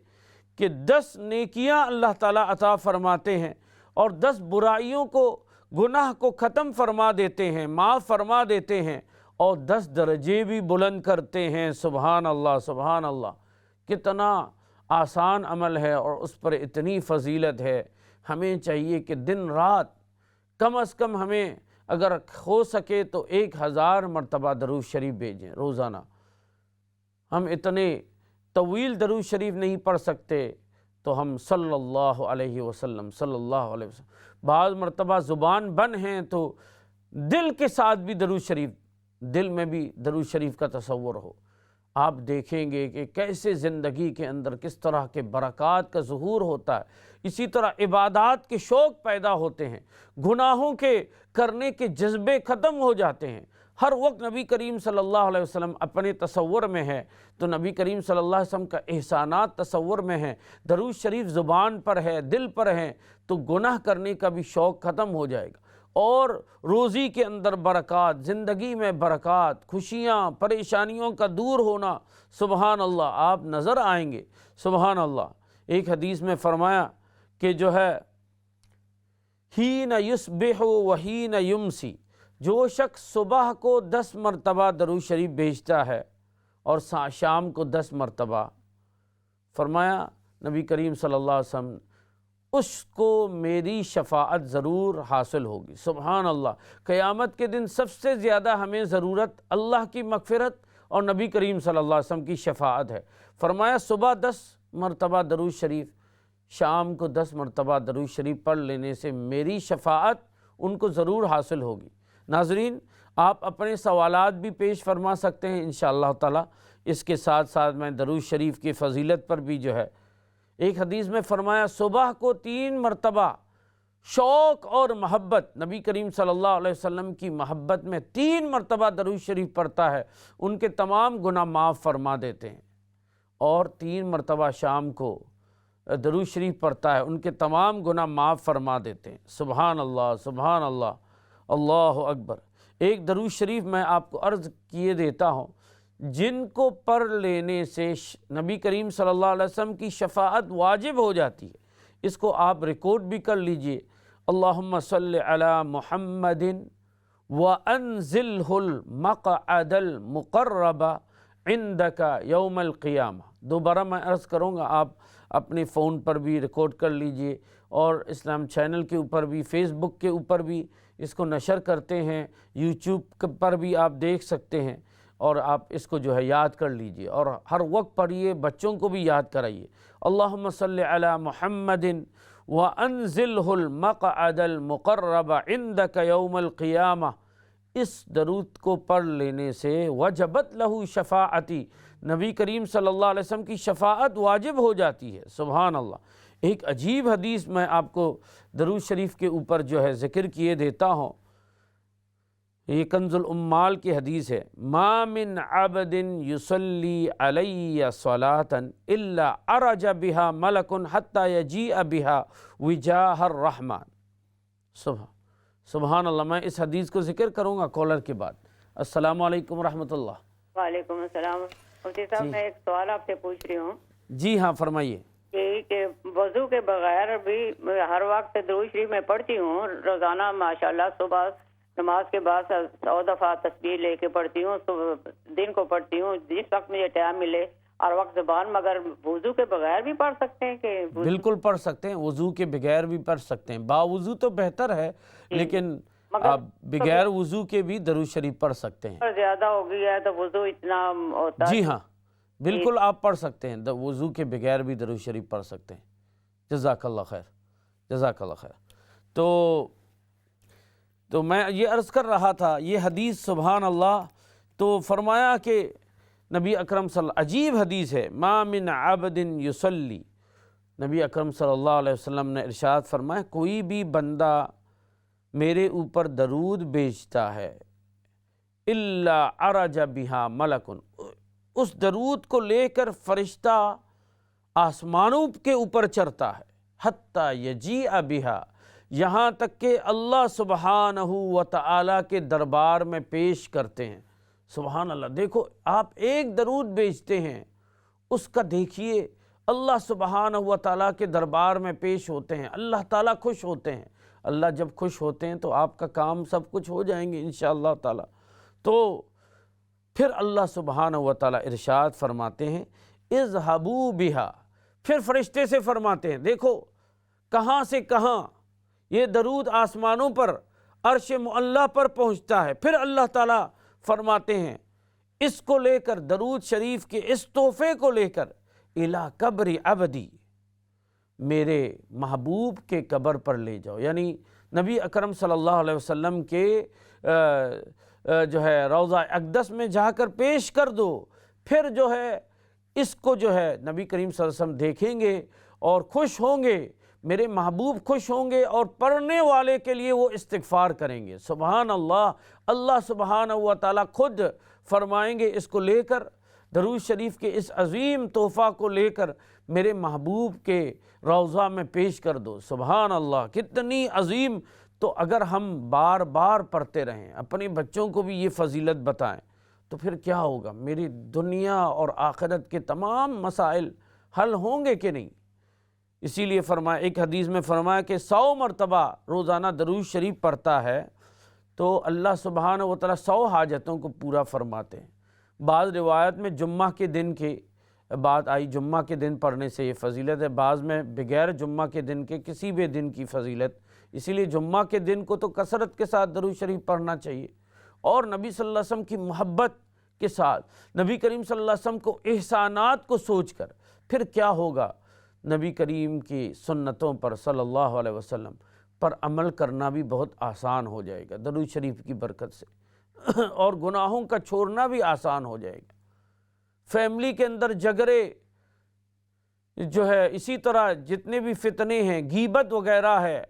[SPEAKER 3] کہ 10 نیکیاں اللہ تعالیٰ عطا فرماتے ہیں اور 10 برائیوں کو، گناہ کو ختم فرما دیتے ہیں، معاف فرما دیتے ہیں، اور 10 درجے بھی بلند کرتے ہیں۔ سبحان اللہ، سبحان اللہ، کتنا آسان عمل ہے اور اس پر اتنی فضیلت ہے۔ ہمیں چاہیے کہ دن رات کم از کم ہمیں اگر ہو سکے تو 1000 مرتبہ درود شریف بھیجیں روزانہ۔ ہم اتنے طویل درود شریف نہیں پڑھ سکتے تو ہم صلی اللہ علیہ وسلم، صلی اللہ علیہ وسلم، بعض مرتبہ زبان بند ہیں تو دل کے ساتھ بھی درود شریف، دل میں بھی درود شریف کا تصور ہو۔ آپ دیکھیں گے کہ کیسے زندگی کے اندر کس طرح کے برکات کا ظہور ہوتا ہے۔ اسی طرح عبادات کے شوق پیدا ہوتے ہیں، گناہوں کے کرنے کے جذبے ختم ہو جاتے ہیں۔ ہر وقت نبی کریم صلی اللہ علیہ وسلم اپنے تصور میں ہے تو نبی کریم صلی اللہ علیہ وسلم کا احسانات تصور میں ہیں، درود شریف زبان پر ہے، دل پر ہے، تو گناہ کرنے کا بھی شوق ختم ہو جائے گا، اور روزی کے اندر برکات، زندگی میں برکات، خوشیاں، پریشانیوں کا دور ہونا، سبحان اللہ، آپ نظر آئیں گے۔ سبحان اللہ۔ ایک حدیث میں فرمایا کہ جو ہے حین یصبح و حین یمسی، جو شخص صبح کو 10 مرتبہ درود شریف بھیجتا ہے اور شام کو 10 مرتبہ، فرمایا نبی کریم صلی اللہ علیہ وسلم، اس کو میری شفاعت ضرور حاصل ہوگی۔ سبحان اللہ۔ قیامت کے دن سب سے زیادہ ہمیں ضرورت اللہ کی مغفرت اور نبی کریم صلی اللہ علیہ وسلم کی شفاعت ہے۔ فرمایا صبح 10 مرتبہ درود شریف، شام کو 10 مرتبہ درود شریف پڑھ لینے سے میری شفاعت ان کو ضرور حاصل ہوگی۔ ناظرین، آپ اپنے سوالات بھی پیش فرما سکتے ہیں انشاءاللہ تعالی۔ اس کے ساتھ ساتھ میں درود شریف کی فضیلت پر بھی جو ہے، ایک حدیث میں فرمایا صبح کو 3 مرتبہ شوق اور محبت، نبی کریم صلی اللہ علیہ وسلم کی محبت میں 3 مرتبہ درود شریف پڑھتا ہے، ان کے تمام گناہ معاف فرما دیتے ہیں، اور 3 مرتبہ شام کو درود شریف پڑھتا ہے، ان کے تمام گناہ معاف فرما دیتے ہیں۔ سبحان اللہ، سبحان اللہ، اللہ اکبر۔ ایک درود شریف میں آپ کو عرض کیے دیتا ہوں، جن کو پڑھ لینے سے نبی کریم صلی اللہ علیہ وسلم کی شفاعت واجب ہو جاتی ہے، اس کو آپ ریکارڈ بھی کر لیجئے۔ اللہم صلی علی محمد وانزلہ المقعد المقرب عندک یوم القیامہ۔ دوبارہ میں عرض کروں گا، آپ اپنے فون پر بھی ریکارڈ کر لیجئے، اور اسلام چینل کے اوپر بھی، فیس بک کے اوپر بھی اس کو نشر کرتے ہیں، یوٹیوب پر بھی آپ دیکھ سکتے ہیں، اور آپ اس کو جو ہے یاد کر لیجئے اور ہر وقت پڑھیے، بچوں کو بھی یاد کرائیے۔ اللہم صلی علی محمد وانزلہ المقعد المقرب عندک یوم القیامہ۔ اس درود کو پڑھ لینے سے وجبت لہ شفاعتی، نبی کریم صلی اللہ علیہ وسلم کی شفاعت واجب ہو جاتی ہے۔ سبحان اللہ۔ ایک عجیب حدیث میں آپ کو درود شریف کے اوپر جو ہے ذکر کیے دیتا ہوں، یہ کنز الامال کی حدیث ہے، ما من عبد یصلی علی صلاۃ الا عرج بها ملک حتی یجیء بها وجاہ الرحمن۔ سبحان اللہ۔ میں اس حدیث کو ذکر کروں گا کالر کے بعد۔ السلام علیکم ورحمۃ اللہ۔
[SPEAKER 4] وعلیکم السلام۔ مفتی صاحب میں ایک سوال آپ سے پوچھ رہی ہوں
[SPEAKER 3] جی ہاں فرمائیے۔
[SPEAKER 4] کہ وضو کے بغیر بھی ہر وقت درود شریف میں پڑھتی ہوں روزانہ، ماشاءاللہ صبح نماز کے بعد 100 دفعہ تسبیح لے کے پڑھتی ہوں، دن کو پڑھتی ہوں جس وقت مجھے ٹائم ملے ہر وقت زبان، مگر وضو کے بغیر بھی پڑھ سکتے ہیں کہ؟
[SPEAKER 3] بالکل پڑھ سکتے ہیں، وضو کے بغیر بھی پڑھ سکتے ہیں، باوضو تو بہتر ہے لیکن آپ بغیر وضو کے بھی درود شریف پڑھ سکتے ہیں۔
[SPEAKER 4] زیادہ ہو گیا ہے تو وضو اتنا ہوتا ہے؟
[SPEAKER 3] جی ہاں بالکل آپ پڑھ سکتے ہیں، وضو کے بغیر بھی درود شریف پڑھ سکتے ہیں۔ جزاک اللہ خیر، جزاک اللہ خیر۔ تو میں یہ عرض کر رہا تھا، یہ حدیث سبحان اللہ، تو فرمایا کہ نبی اکرم عجیب حدیث ہے، ما من عبد یصلی، نبی اکرم صلی اللہ علیہ وسلم نے ارشاد فرمایا کوئی بھی بندہ میرے اوپر درود بھیجتا ہے الا عرج بہا ملک، اس درود کو لے کر فرشتہ آسمانوں کے اوپر چڑھتا ہے، حتی یجیء بہا، یہاں تک کہ اللہ سبحانہ و تعالی کے دربار میں پیش کرتے ہیں۔ سبحان اللہ، دیکھو آپ ایک درود بھیجتے ہیں، اس کا دیکھیے اللہ سبحانہ و تعالیٰ کے دربار میں پیش ہوتے ہیں، اللہ تعالیٰ خوش ہوتے ہیں۔ اللہ جب خوش ہوتے ہیں تو آپ کا کام سب کچھ ہو جائیں گے انشاءاللہ تعالیٰ۔ تو پھر اللہ سبحانہ و تعالیٰ ارشاد فرماتے ہیں اذهبوا بها، پھر فرشتے سے فرماتے ہیں، دیکھو کہاں سے کہاں یہ درود آسمانوں پر عرش معلیٰ پر پہنچتا ہے، پھر اللہ تعالیٰ فرماتے ہیں اس کو لے کر، درود شریف کے اس تحفے کو لے کر الی قبر عبدی، میرے محبوب کے قبر پر لے جاؤ، یعنی نبی اکرم صلی اللہ علیہ وسلم کے جو ہے روضہ اقدس میں جا کر پیش کر دو، پھر جو ہے اس کو جو ہے نبی کریم صلی اللہ علیہ وسلم دیکھیں گے اور خوش ہوں گے، میرے محبوب خوش ہوں گے اور پڑھنے والے کے لیے وہ استغفار کریں گے۔ سبحان اللہ، اللہ سبحانہ و تعالیٰ خود فرمائیں گے اس کو لے کر، درود شریف کے اس عظیم تحفہ کو لے کر میرے محبوب کے روضہ میں پیش کر دو۔ سبحان اللہ، کتنی عظیم! تو اگر ہم بار بار پڑھتے رہیں، اپنے بچوں کو بھی یہ فضیلت بتائیں، تو پھر کیا ہوگا؟ میری دنیا اور آخرت کے تمام مسائل حل ہوں گے کہ نہیں؟ اسی لیے فرمایا، ایک حدیث میں فرمایا کہ 100 مرتبہ روزانہ درود شریف پڑھتا ہے تو اللہ سبحانہ و تعالیٰ 100 حاجتوں کو پورا فرماتے ہیں۔ بعض روایت میں جمعہ کے دن کی بات آئی، جمعہ کے دن پڑھنے سے یہ فضیلت ہے، بعض میں بغیر جمعہ کے دن کے کسی بھی دن کی فضیلت، اسی لیے جمعہ کے دن کو تو کثرت کے ساتھ درود شریف پڑھنا چاہیے، اور نبی صلی اللہ علیہ وسلم کی محبت کے ساتھ، نبی کریم صلی اللہ علیہ وسلم کو احسانات کو سوچ کر، پھر کیا ہوگا؟ نبی کریم کی سنتوں پر صلی اللہ علیہ وسلم پر عمل کرنا بھی بہت آسان ہو جائے گا درود شریف کی برکت سے، اور گناہوں کا چھوڑنا بھی آسان ہو جائے گا۔ فیملی کے اندر جھگڑے جو ہے، اسی طرح جتنے بھی فتنے ہیں، غیبت وغیرہ ہے،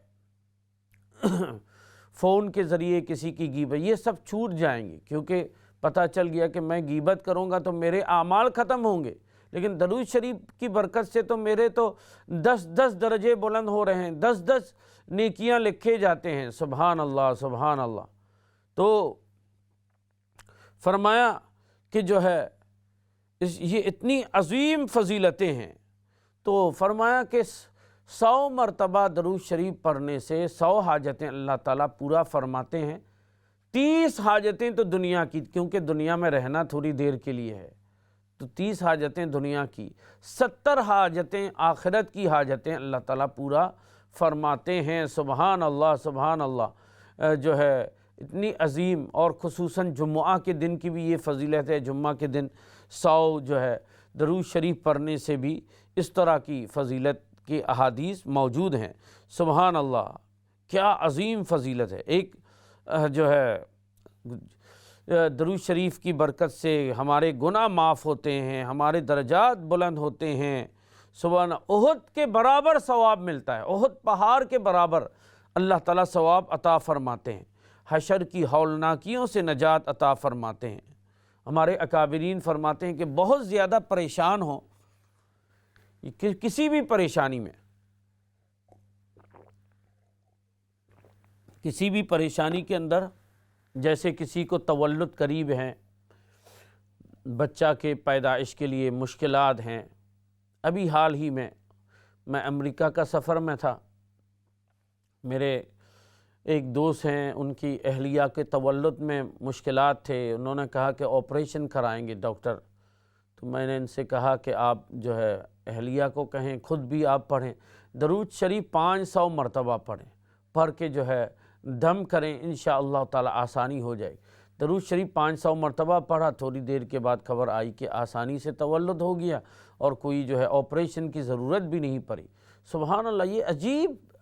[SPEAKER 3] فون کے ذریعے کسی کی غیبت، یہ سب چھوٹ جائیں گے، کیونکہ پتہ چل گیا کہ میں غیبت کروں گا تو میرے اعمال ختم ہوں گے، لیکن درود شریف کی برکت سے تو میرے تو 10 درجے بلند ہو رہے ہیں، 10 نیکیاں لکھے جاتے ہیں۔ سبحان اللہ، سبحان اللہ۔ تو فرمایا کہ جو ہے یہ اتنی عظیم فضیلتیں ہیں، تو فرمایا کہ 100 مرتبہ درود شریف پڑھنے سے 100 حاجتیں اللہ تعالیٰ پورا فرماتے ہیں۔ 30 حاجتیں تو دنیا کی، کیونکہ دنیا میں رہنا تھوڑی دیر کے لیے ہے، تو 30 حاجتیں دنیا کی، 70 حاجتیں آخرت کی حاجتیں اللہ تعالیٰ پورا فرماتے ہیں۔ سبحان اللہ، سبحان اللہ۔ جو ہے اتنی عظیم، اور خصوصاً جمعہ کے دن کی بھی یہ فضیلت ہے، جمعہ کے دن 100 جو ہے درود شریف پڑھنے سے بھی اس طرح کی فضیلت کی احادیث موجود ہیں۔ سبحان اللہ، کیا عظیم فضیلت ہے! ایک جو ہے درود شریف کی برکت سے ہمارے گناہ معاف ہوتے ہیں، ہمارے درجات بلند ہوتے ہیں۔ سبحان احد کے برابر ثواب ملتا ہے، احد پہاڑ کے برابر اللہ تعالیٰ ثواب عطا فرماتے ہیں، حشر کی ہولناکیوں سے نجات عطا فرماتے ہیں۔ ہمارے اکابرین فرماتے ہیں کہ بہت زیادہ پریشان ہوں، کسی بھی پریشانی میں، کسی بھی پریشانی کے اندر، جیسے کسی کو تولد قریب ہیں، بچہ کے پیدائش کے لیے مشکلات ہیں۔ ابھی حال ہی میں امریکہ کا سفر میں تھا، میرے ایک دوست ہیں، ان کی اہلیہ کے تولد میں مشکلات تھے، انہوں نے کہا کہ آپریشن کرائیں گے ڈاکٹر، تو میں نے ان سے کہا کہ آپ جو ہے اہلیہ کو کہیں، خود بھی آپ پڑھیں، درود شریف 500 مرتبہ پڑھ کے جو ہے دم کریں، انشاءاللہ تعالی آسانی ہو جائے۔ درود شریف 500 مرتبہ پڑھا، تھوڑی دیر کے بعد خبر آئی کہ آسانی سے تولد ہو گیا اور کوئی جو ہے آپریشن کی ضرورت بھی نہیں پڑی۔ سبحان اللہ، یہ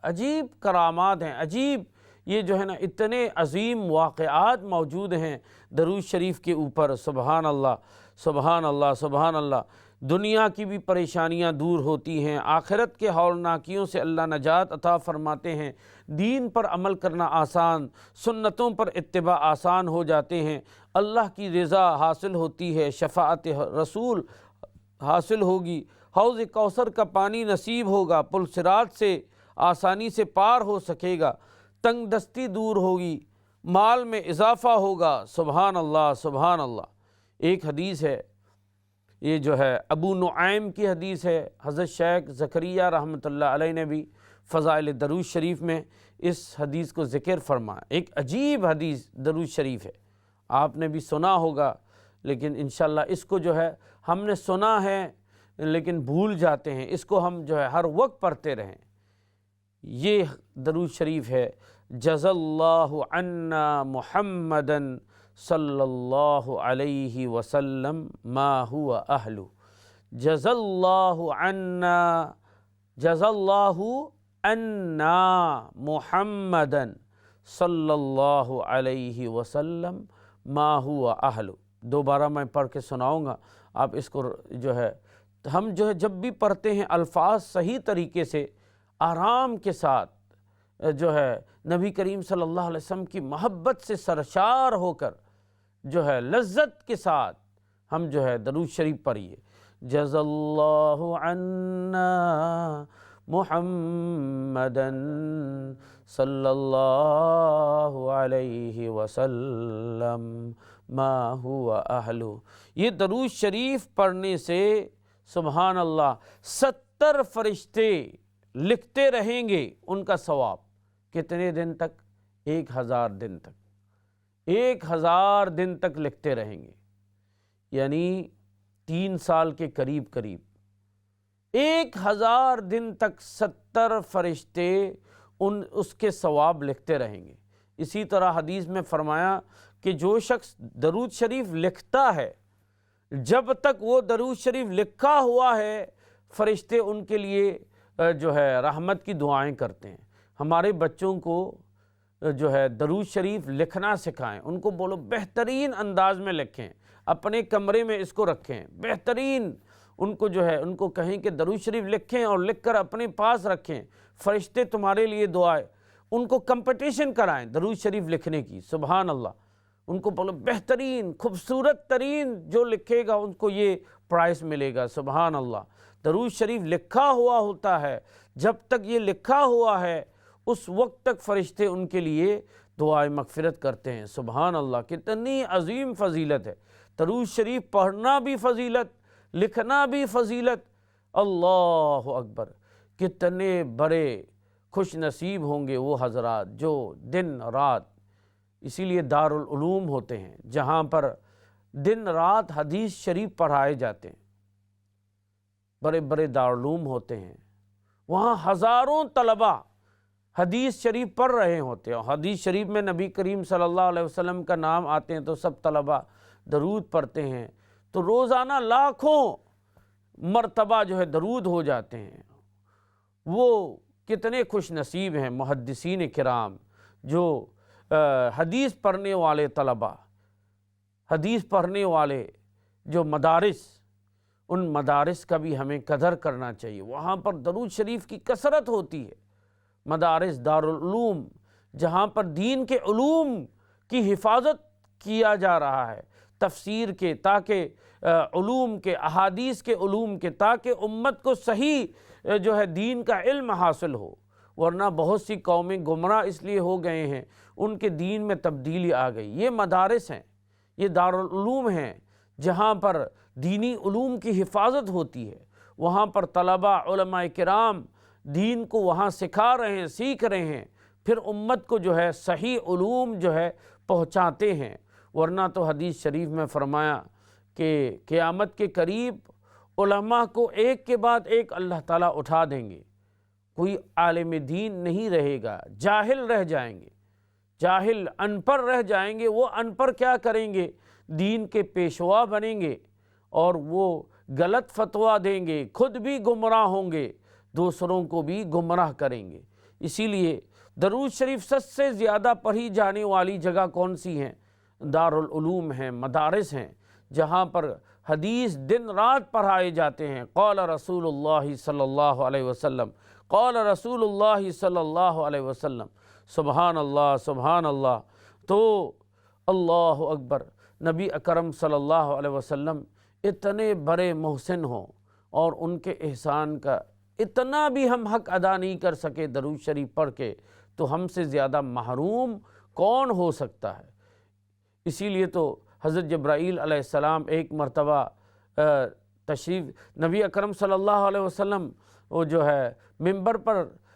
[SPEAKER 3] عجیب کرامات ہیں، عجیب یہ جو ہے نا اتنے عظیم واقعات موجود ہیں درود شریف کے اوپر۔ سبحان اللہ سبحان اللہ سبحان اللہ۔ دنیا کی بھی پریشانیاں دور ہوتی ہیں، آخرت کے ہولناکیوں سے اللہ نجات عطا فرماتے ہیں، دین پر عمل کرنا آسان، سنتوں پر اتباع آسان ہو جاتے ہیں، اللہ کی رضا حاصل ہوتی ہے، شفاعت رسول حاصل ہوگی، حوض کوثر کا پانی نصیب ہوگا، پل صراط سے آسانی سے پار ہو سکے گا، تنگ دستی دور ہوگی، مال میں اضافہ ہوگا۔ سبحان اللہ سبحان اللہ۔ ایک حدیث ہے، یہ جو ہے ابو نعیم کی حدیث ہے، حضرت شیخ زکریہ رحمۃ اللہ علیہ نے بھی فضائل درود شریف میں اس حدیث کو ذکر فرمایا۔ ایک عجیب حدیث درود شریف ہے، آپ نے بھی سنا ہوگا، لیکن انشاءاللہ اس کو جو ہے ہم نے سنا ہے لیکن بھول جاتے ہیں، اس کو ہم جو ہے ہر وقت پڑھتے رہیں۔ یہ درود شریف ہے، جز اللہ عنا محمدً صلی اللہ علیہ وسلم ما ہوا اہلہ، جز اللہ عنا محمدً صلی اللہ علیہ وسلم ما ہوا اہلہ۔ دوبارہ میں پڑھ کے سناؤں گا، آپ اس کو جو ہے ہم جو ہے جب بھی پڑھتے ہیں الفاظ صحیح طریقے سے آرام کے ساتھ جو ہے نبی کریم صلی اللہ علیہ وسلم کی محبت سے سرشار ہو کر جو ہے لذت کے ساتھ ہم جو ہے درود شریف پڑھیے۔ جز اللہ عنا محمدً صلی اللہ علیہ وسلم ما ہوا اہلہ۔ یہ درود شریف پڑھنے سے سبحان اللہ 70 فرشتے لکھتے رہیں گے ان کا ثواب۔ کتنے دن تک؟ 1000 دن تک، 1000 دن تک لکھتے رہیں گے، یعنی 3 سال کے قریب 1000 دن تک 70 فرشتے اس کے ثواب لکھتے رہیں گے۔ اسی طرح حدیث میں فرمایا کہ جو شخص درود شریف لکھتا ہے، جب تک وہ درود شریف لکھا ہوا ہے، فرشتے ان کے لیے جو ہے رحمت کی دعائیں کرتے ہیں۔ ہمارے بچوں کو جو ہے درود شریف لکھنا سکھائیں، ان کو بولو بہترین انداز میں لکھیں، اپنے کمرے میں اس کو رکھیں، بہترین ان کو جو ہے ان کو کہیں کہ درود شریف لکھیں اور لکھ کر اپنے پاس رکھیں، فرشتے تمہارے لیے دعائیں، ان کو کمپٹیشن کرائیں درود شریف لکھنے کی۔ سبحان اللہ، ان کو بولو بہترین خوبصورت ترین جو لکھے گا ان کو یہ پرائز ملے گا۔ سبحان اللہ، درود شریف لکھا ہوا ہوتا ہے، جب تک یہ لکھا ہوا ہے اس وقت تک فرشتے ان کے لیے دعائیں مغفرت کرتے ہیں۔ سبحان اللہ، کتنی عظیم فضیلت ہے، درود شریف پڑھنا بھی فضیلت، لکھنا بھی فضیلت۔ اللہ اکبر، کتنے بڑے خوش نصیب ہوں گے وہ حضرات جو دن رات، اسی لیے دارالعلوم ہوتے ہیں جہاں پر دن رات حدیث شریف پڑھائے جاتے ہیں، بڑے بڑے دارالعلوم ہوتے ہیں، وہاں ہزاروں طلبہ حدیث شریف پڑھ رہے ہوتے ہیں۔ حدیث شریف میں نبی کریم صلی اللہ علیہ وسلم کا نام آتے ہیں تو سب طلبہ درود پڑھتے ہیں، تو روزانہ لاکھوں مرتبہ جو ہے درود ہو جاتے ہیں۔ وہ کتنے خوش نصیب ہیں محدثین کرام جو حدیث پڑھنے والے طلبہ، حدیث پڑھنے والے جو مدارس، ان مدارس کا بھی ہمیں قدر کرنا چاہیے۔ وہاں پر درود شریف کی کثرت ہوتی ہے۔ مدارس دارالعلوم جہاں پر دین کے علوم کی حفاظت کیا جا رہا ہے، تفسیر کے، تاکہ علوم کے، احادیث کے علوم کے، تاکہ امت کو صحیح جو ہے دین کا علم حاصل ہو۔ ورنہ بہت سی قومیں گمراہ اس لیے ہو گئے ہیں، ان کے دین میں تبدیلی آ گئی۔ یہ مدارس ہیں، یہ دارالعلوم ہیں جہاں پر دینی علوم کی حفاظت ہوتی ہے۔ وہاں پر طلباء، علماء کرام دین کو وہاں سکھا رہے ہیں، سیکھ رہے ہیں، پھر امت کو جو ہے صحیح علوم جو ہے پہنچاتے ہیں۔ ورنہ تو حدیث شریف میں فرمایا کہ قیامت کے قریب علماء کو ایک کے بعد ایک اللہ تعالیٰ اٹھا دیں گے، کوئی عالم دین نہیں رہے گا، جاہل رہ جائیں گے، جاہل ان پڑھ رہ جائیں گے۔ وہ ان پڑھ کیا کریں گے؟ دین کے پیشوا بنیں گے اور وہ غلط فتویٰ دیں گے، خود بھی گمراہ ہوں گے، دوسروں کو بھی گمراہ کریں گے۔ اسی لیے درود شریف سب سے زیادہ پڑھی جانے والی جگہ کون سی ہیں؟ دارالعلوم ہیں، مدارس ہیں، جہاں پر حدیث دن رات پڑھائے جاتے ہیں۔ قال رسول اللہ صلی اللہ علیہ وسلم، قال رسول اللہ صلی اللہ علیہ وسلم، سبحان اللہ سبحان اللہ۔ تو اللہ اکبر، نبی اکرم صلی اللہ علیہ وسلم اتنے بڑے محسن ہوں اور ان کے احسان کا اتنا بھی ہم حق ادا نہیں کر سکے درود شریف پڑھ کے، تو ہم سے زیادہ محروم کون ہو سکتا ہے؟ اسی لیے تو حضرت جبرائیل علیہ السلام ایک مرتبہ تشریف نبی اکرم صلی اللہ علیہ وسلم وہ جو ہے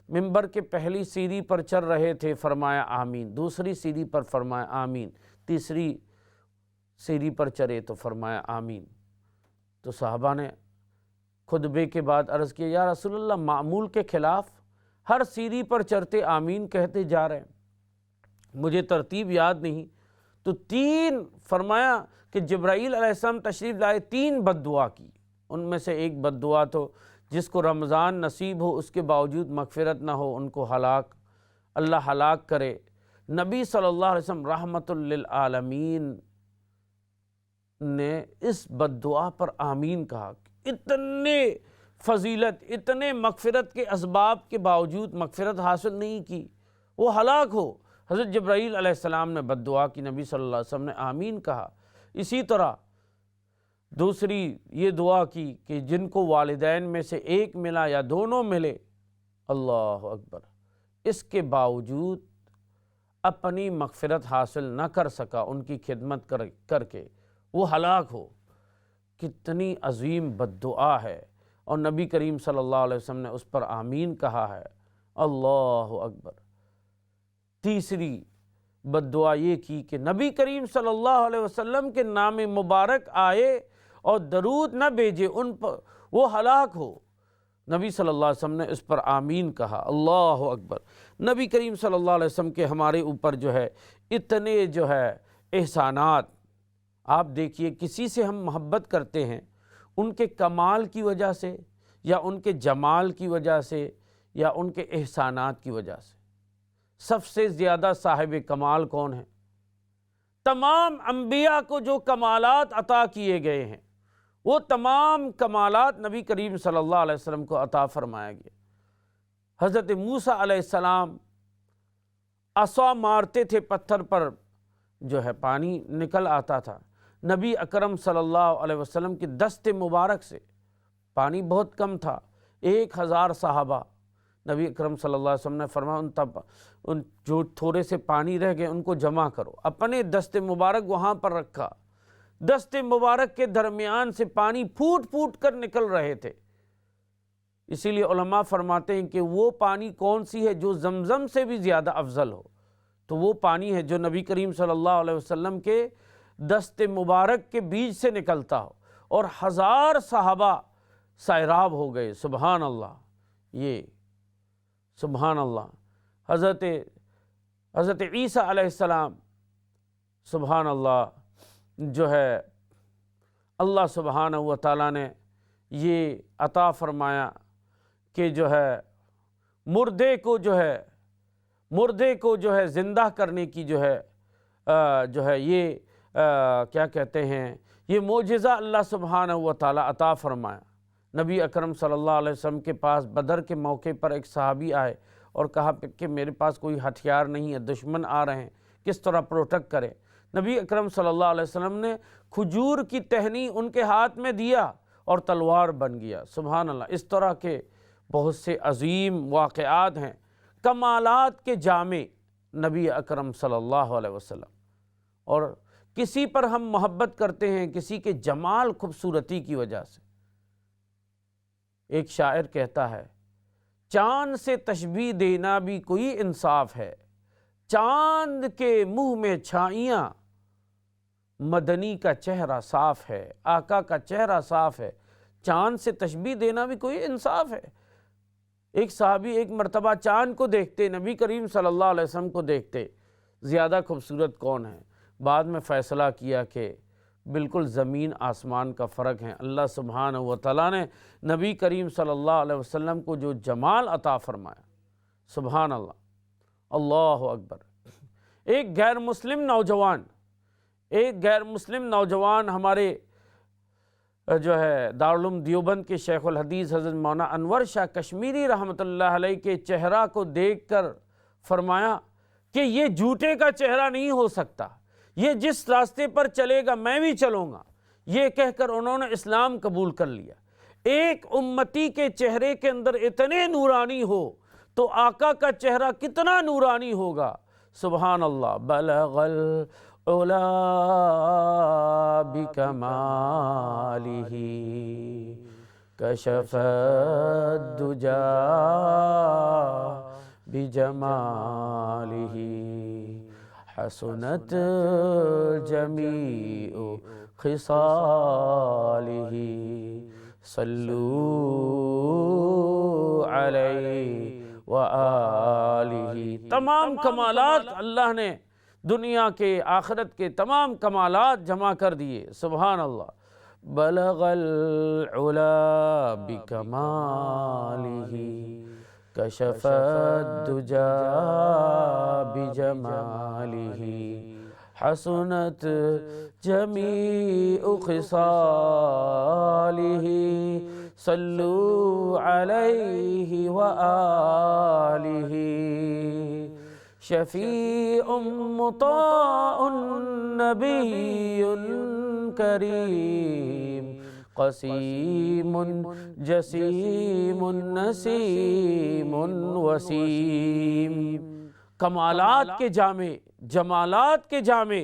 [SPEAKER 3] ممبر کے پہلی سیڑھی پر چڑھ رہے تھے، فرمایا آمین، دوسری سیڑھی پر فرمایا آمین، تیسری سیڑھی پر چڑھے تو فرمایا آمین۔ تو صحابہ نے خطبے کے بعد عرض کیا، یا رسول اللہ، معمول کے خلاف ہر سیڑھی پر چڑھتے آمین کہتے جا رہے ہیں، مجھے ترتیب یاد نہیں۔ تو تین فرمایا کہ جبرائیل علیہ السلام تشریف لائے، تین بد دعا کی، ان میں سے ایک بد دعا تو جس کو رمضان نصیب ہو اس کے باوجود مغفرت نہ ہو، ان کو اللہ ہلاک کرے۔ نبی صلی اللہ علیہ وسلم رحمت للعالمین نے اس بد دعا پر آمین کہا۔ اتنے فضیلت، اتنے مغفرت کے اسباب کے باوجود مغفرت حاصل نہیں کی، وہ ہلاک ہو۔ حضرت جبرائیل علیہ السلام نے بد دعا کی، نبی صلی اللہ علیہ وسلم نے آمین کہا۔ اسی طرح دوسری یہ دعا کی کہ جن کو والدین میں سے ایک ملا یا دونوں ملے، اللہ اکبر، اس کے باوجود اپنی مغفرت حاصل نہ کر سکا ان کی خدمت کر کے، وہ ہلاک ہو۔ کتنی عظیم بد دعا ہے، اور نبی کریم صلی اللہ علیہ وسلم نے اس پر آمین کہا ہے، اللہ اکبر۔ تیسری بد دعا یہ کی کہ نبی کریم صلی اللہ علیہ وسلم کے نام مبارک آئے اور درود نہ بھیجے ان پر، وہ ہلاک ہو۔ نبی صلی اللہ علیہ وسلم نے اس پر آمین کہا، اللہ اکبر۔ نبی کریم صلی اللہ علیہ وسلم کے ہمارے اوپر جو ہے اتنے جو ہے احسانات، آپ دیکھیے کسی سے ہم محبت کرتے ہیں ان کے کمال کی وجہ سے یا ان کے جمال کی وجہ سے یا ان کے احسانات کی وجہ سے۔ سب سے زیادہ صاحب کمال کون ہیں؟ تمام انبیاء کو جو کمالات عطا کیے گئے ہیں، وہ تمام کمالات نبی کریم صلی اللہ علیہ وسلم کو عطا فرمایا گیا۔ حضرت موسیٰ علیہ السلام عصا مارتے تھے پتھر پر، جو ہے پانی نکل آتا تھا۔ نبی اکرم صلی اللہ علیہ وسلم کی دست مبارک سے، پانی بہت کم تھا، 1000 صحابہ، نبی اکرم صلی اللہ علیہ وسلم نے فرمایا ان جو تھوڑے سے پانی رہ گئے ان کو جمع کرو، اپنے دست مبارک وہاں پر رکھا، دست مبارک کے درمیان سے پانی پھوٹ پھوٹ کر نکل رہے تھے۔ اسی لیے علماء فرماتے ہیں کہ وہ پانی کون سی ہے جو زمزم سے بھی زیادہ افضل ہو، تو وہ پانی ہے جو نبی کریم صلی اللہ علیہ وسلم کے دست مبارک کے بیج سے نکلتا ہو، اور 1000 صحابہ سیراب ہو گئے۔ سبحان اللہ، یہ سبحان اللہ۔ حضرت عیسیٰ علیہ السلام، سبحان اللہ، جو ہے اللہ سبحانہ و تعالیٰ نے یہ عطا فرمایا کہ جو ہے مردے کو جو ہے زندہ کرنے کی جو ہے یہ کیا کہتے ہیں، یہ معجزہ اللہ سبحانہ و تعالیٰ عطا فرمایا۔ نبی اکرم صلی اللہ علیہ وسلم کے پاس بدر کے موقع پر ایک صحابی آئے اور کہا کہ میرے پاس کوئی ہتھیار نہیں ہے، دشمن آ رہے ہیں، کس طرح پروٹیکٹ کرے۔ نبی اکرم صلی اللہ علیہ وسلم نے کھجور کی ٹہنی ان کے ہاتھ میں دیا اور تلوار بن گیا۔ سبحان اللہ، اس طرح کے بہت سے عظیم واقعات ہیں، کمالات کے جامع نبی اکرم صلی اللہ علیہ وسلم۔ اور کسی پر ہم محبت کرتے ہیں کسی کے جمال خوبصورتی کی وجہ سے۔ ایک شاعر کہتا ہے، چاند سے تشبیہ دینا بھی کوئی انصاف ہے، چاند کے منہ میں چھائیاں، مدنی کا چہرہ صاف ہے، آقا کا چہرہ صاف ہے، چاند سے تشبیہ دینا بھی کوئی انصاف ہے۔ ایک صحابی ایک مرتبہ چاند کو دیکھتے، نبی کریم صلی اللہ علیہ وسلم کو دیکھتے، زیادہ خوبصورت کون ہے؟ بعد میں فیصلہ کیا کہ بالکل زمین آسمان کا فرق ہے۔ اللہ سبحانہ و تعالیٰ نے نبی کریم صلی اللہ علیہ وسلم کو جو جمال عطا فرمایا، سبحان اللہ، اللہ اکبر۔ ایک غیر مسلم نوجوان ہمارے جو ہے دارالعلوم دیوبند کے شیخ الحدیث حضرت مولانا انور شاہ کشمیری رحمۃ اللہ علیہ کے چہرہ کو دیکھ کر فرمایا کہ یہ جھوٹے کا چہرہ نہیں ہو سکتا، یہ جس راستے پر چلے گا میں بھی چلوں گا۔ یہ کہہ کر انہوں نے اسلام قبول کر لیا۔ ایک امتی کے چہرے کے اندر اتنے نورانی ہو تو آقا کا چہرہ کتنا نورانی ہوگا، سبحان اللہ۔ بلغ العلا بکمالہ کشف الدجا بجمالہ حسنت جمیع خصالہ صلو علیہ وآلہ۔ تمام کمالات اللہ نے دنیا کے آخرت کے تمام کمالات جمع کر دیے، سبحان اللہ۔ بلغ العلا بکمالہ کشف الدجا بجمالہ حسنت جمیع خصالہ صلو علیہ وآلہ شفیع مطاع نبی کریم قسیم جسیم نسیم وسیم۔ کمالات کے جامع، جمالات کے جامع۔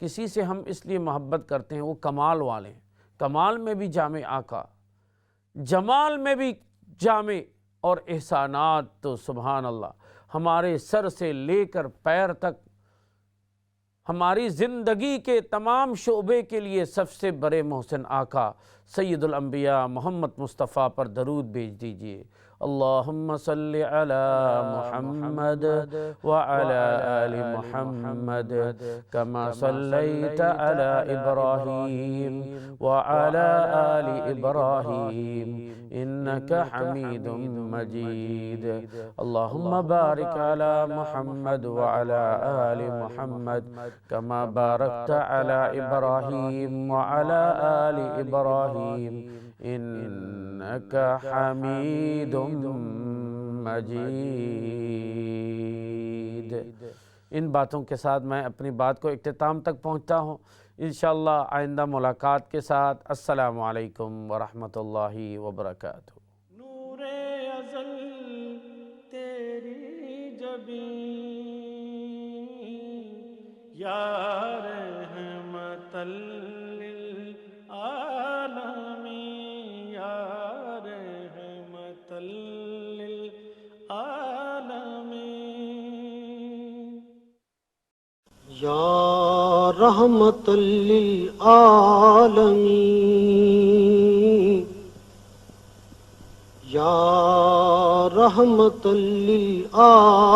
[SPEAKER 3] کسی سے ہم اس لیے محبت کرتے ہیں وہ کمال والے ہیں، کمال میں بھی جامع آقا، جمال میں بھی جامع، اور احسانات تو سبحان اللہ ہمارے سر سے لے کر پیر تک ہماری زندگی کے تمام شعبے کے لیے سب سے بڑے محسن آقا سید الانبیاء محمد مصطفیٰ پر درود بھیج دیجئے۔ اللہم صلی علی محمد وعلی آل محمد کما صلیت علی ابراہیم وعلی آل ابراہیم انکا حمید مجید۔ اللہم بارک علی محمد وعلی آل محمد کما بارکت علی ابراہیم وعلی آل ابراہیم انکا حمید مجید۔ ان باتوں کے ساتھ میں اپنی بات کو اختتام تک پہنچتا ہوں، انشاءاللہ آئندہ ملاقات کے ساتھ۔ السلام علیکم ورحمۃ اللہ وبرکاتہ۔
[SPEAKER 1] نور ازل تیری جبین یا رحمت للعالمین، یا رحمت للعالمین، یا رحمت للعالمین، یا رحمت للعالمین۔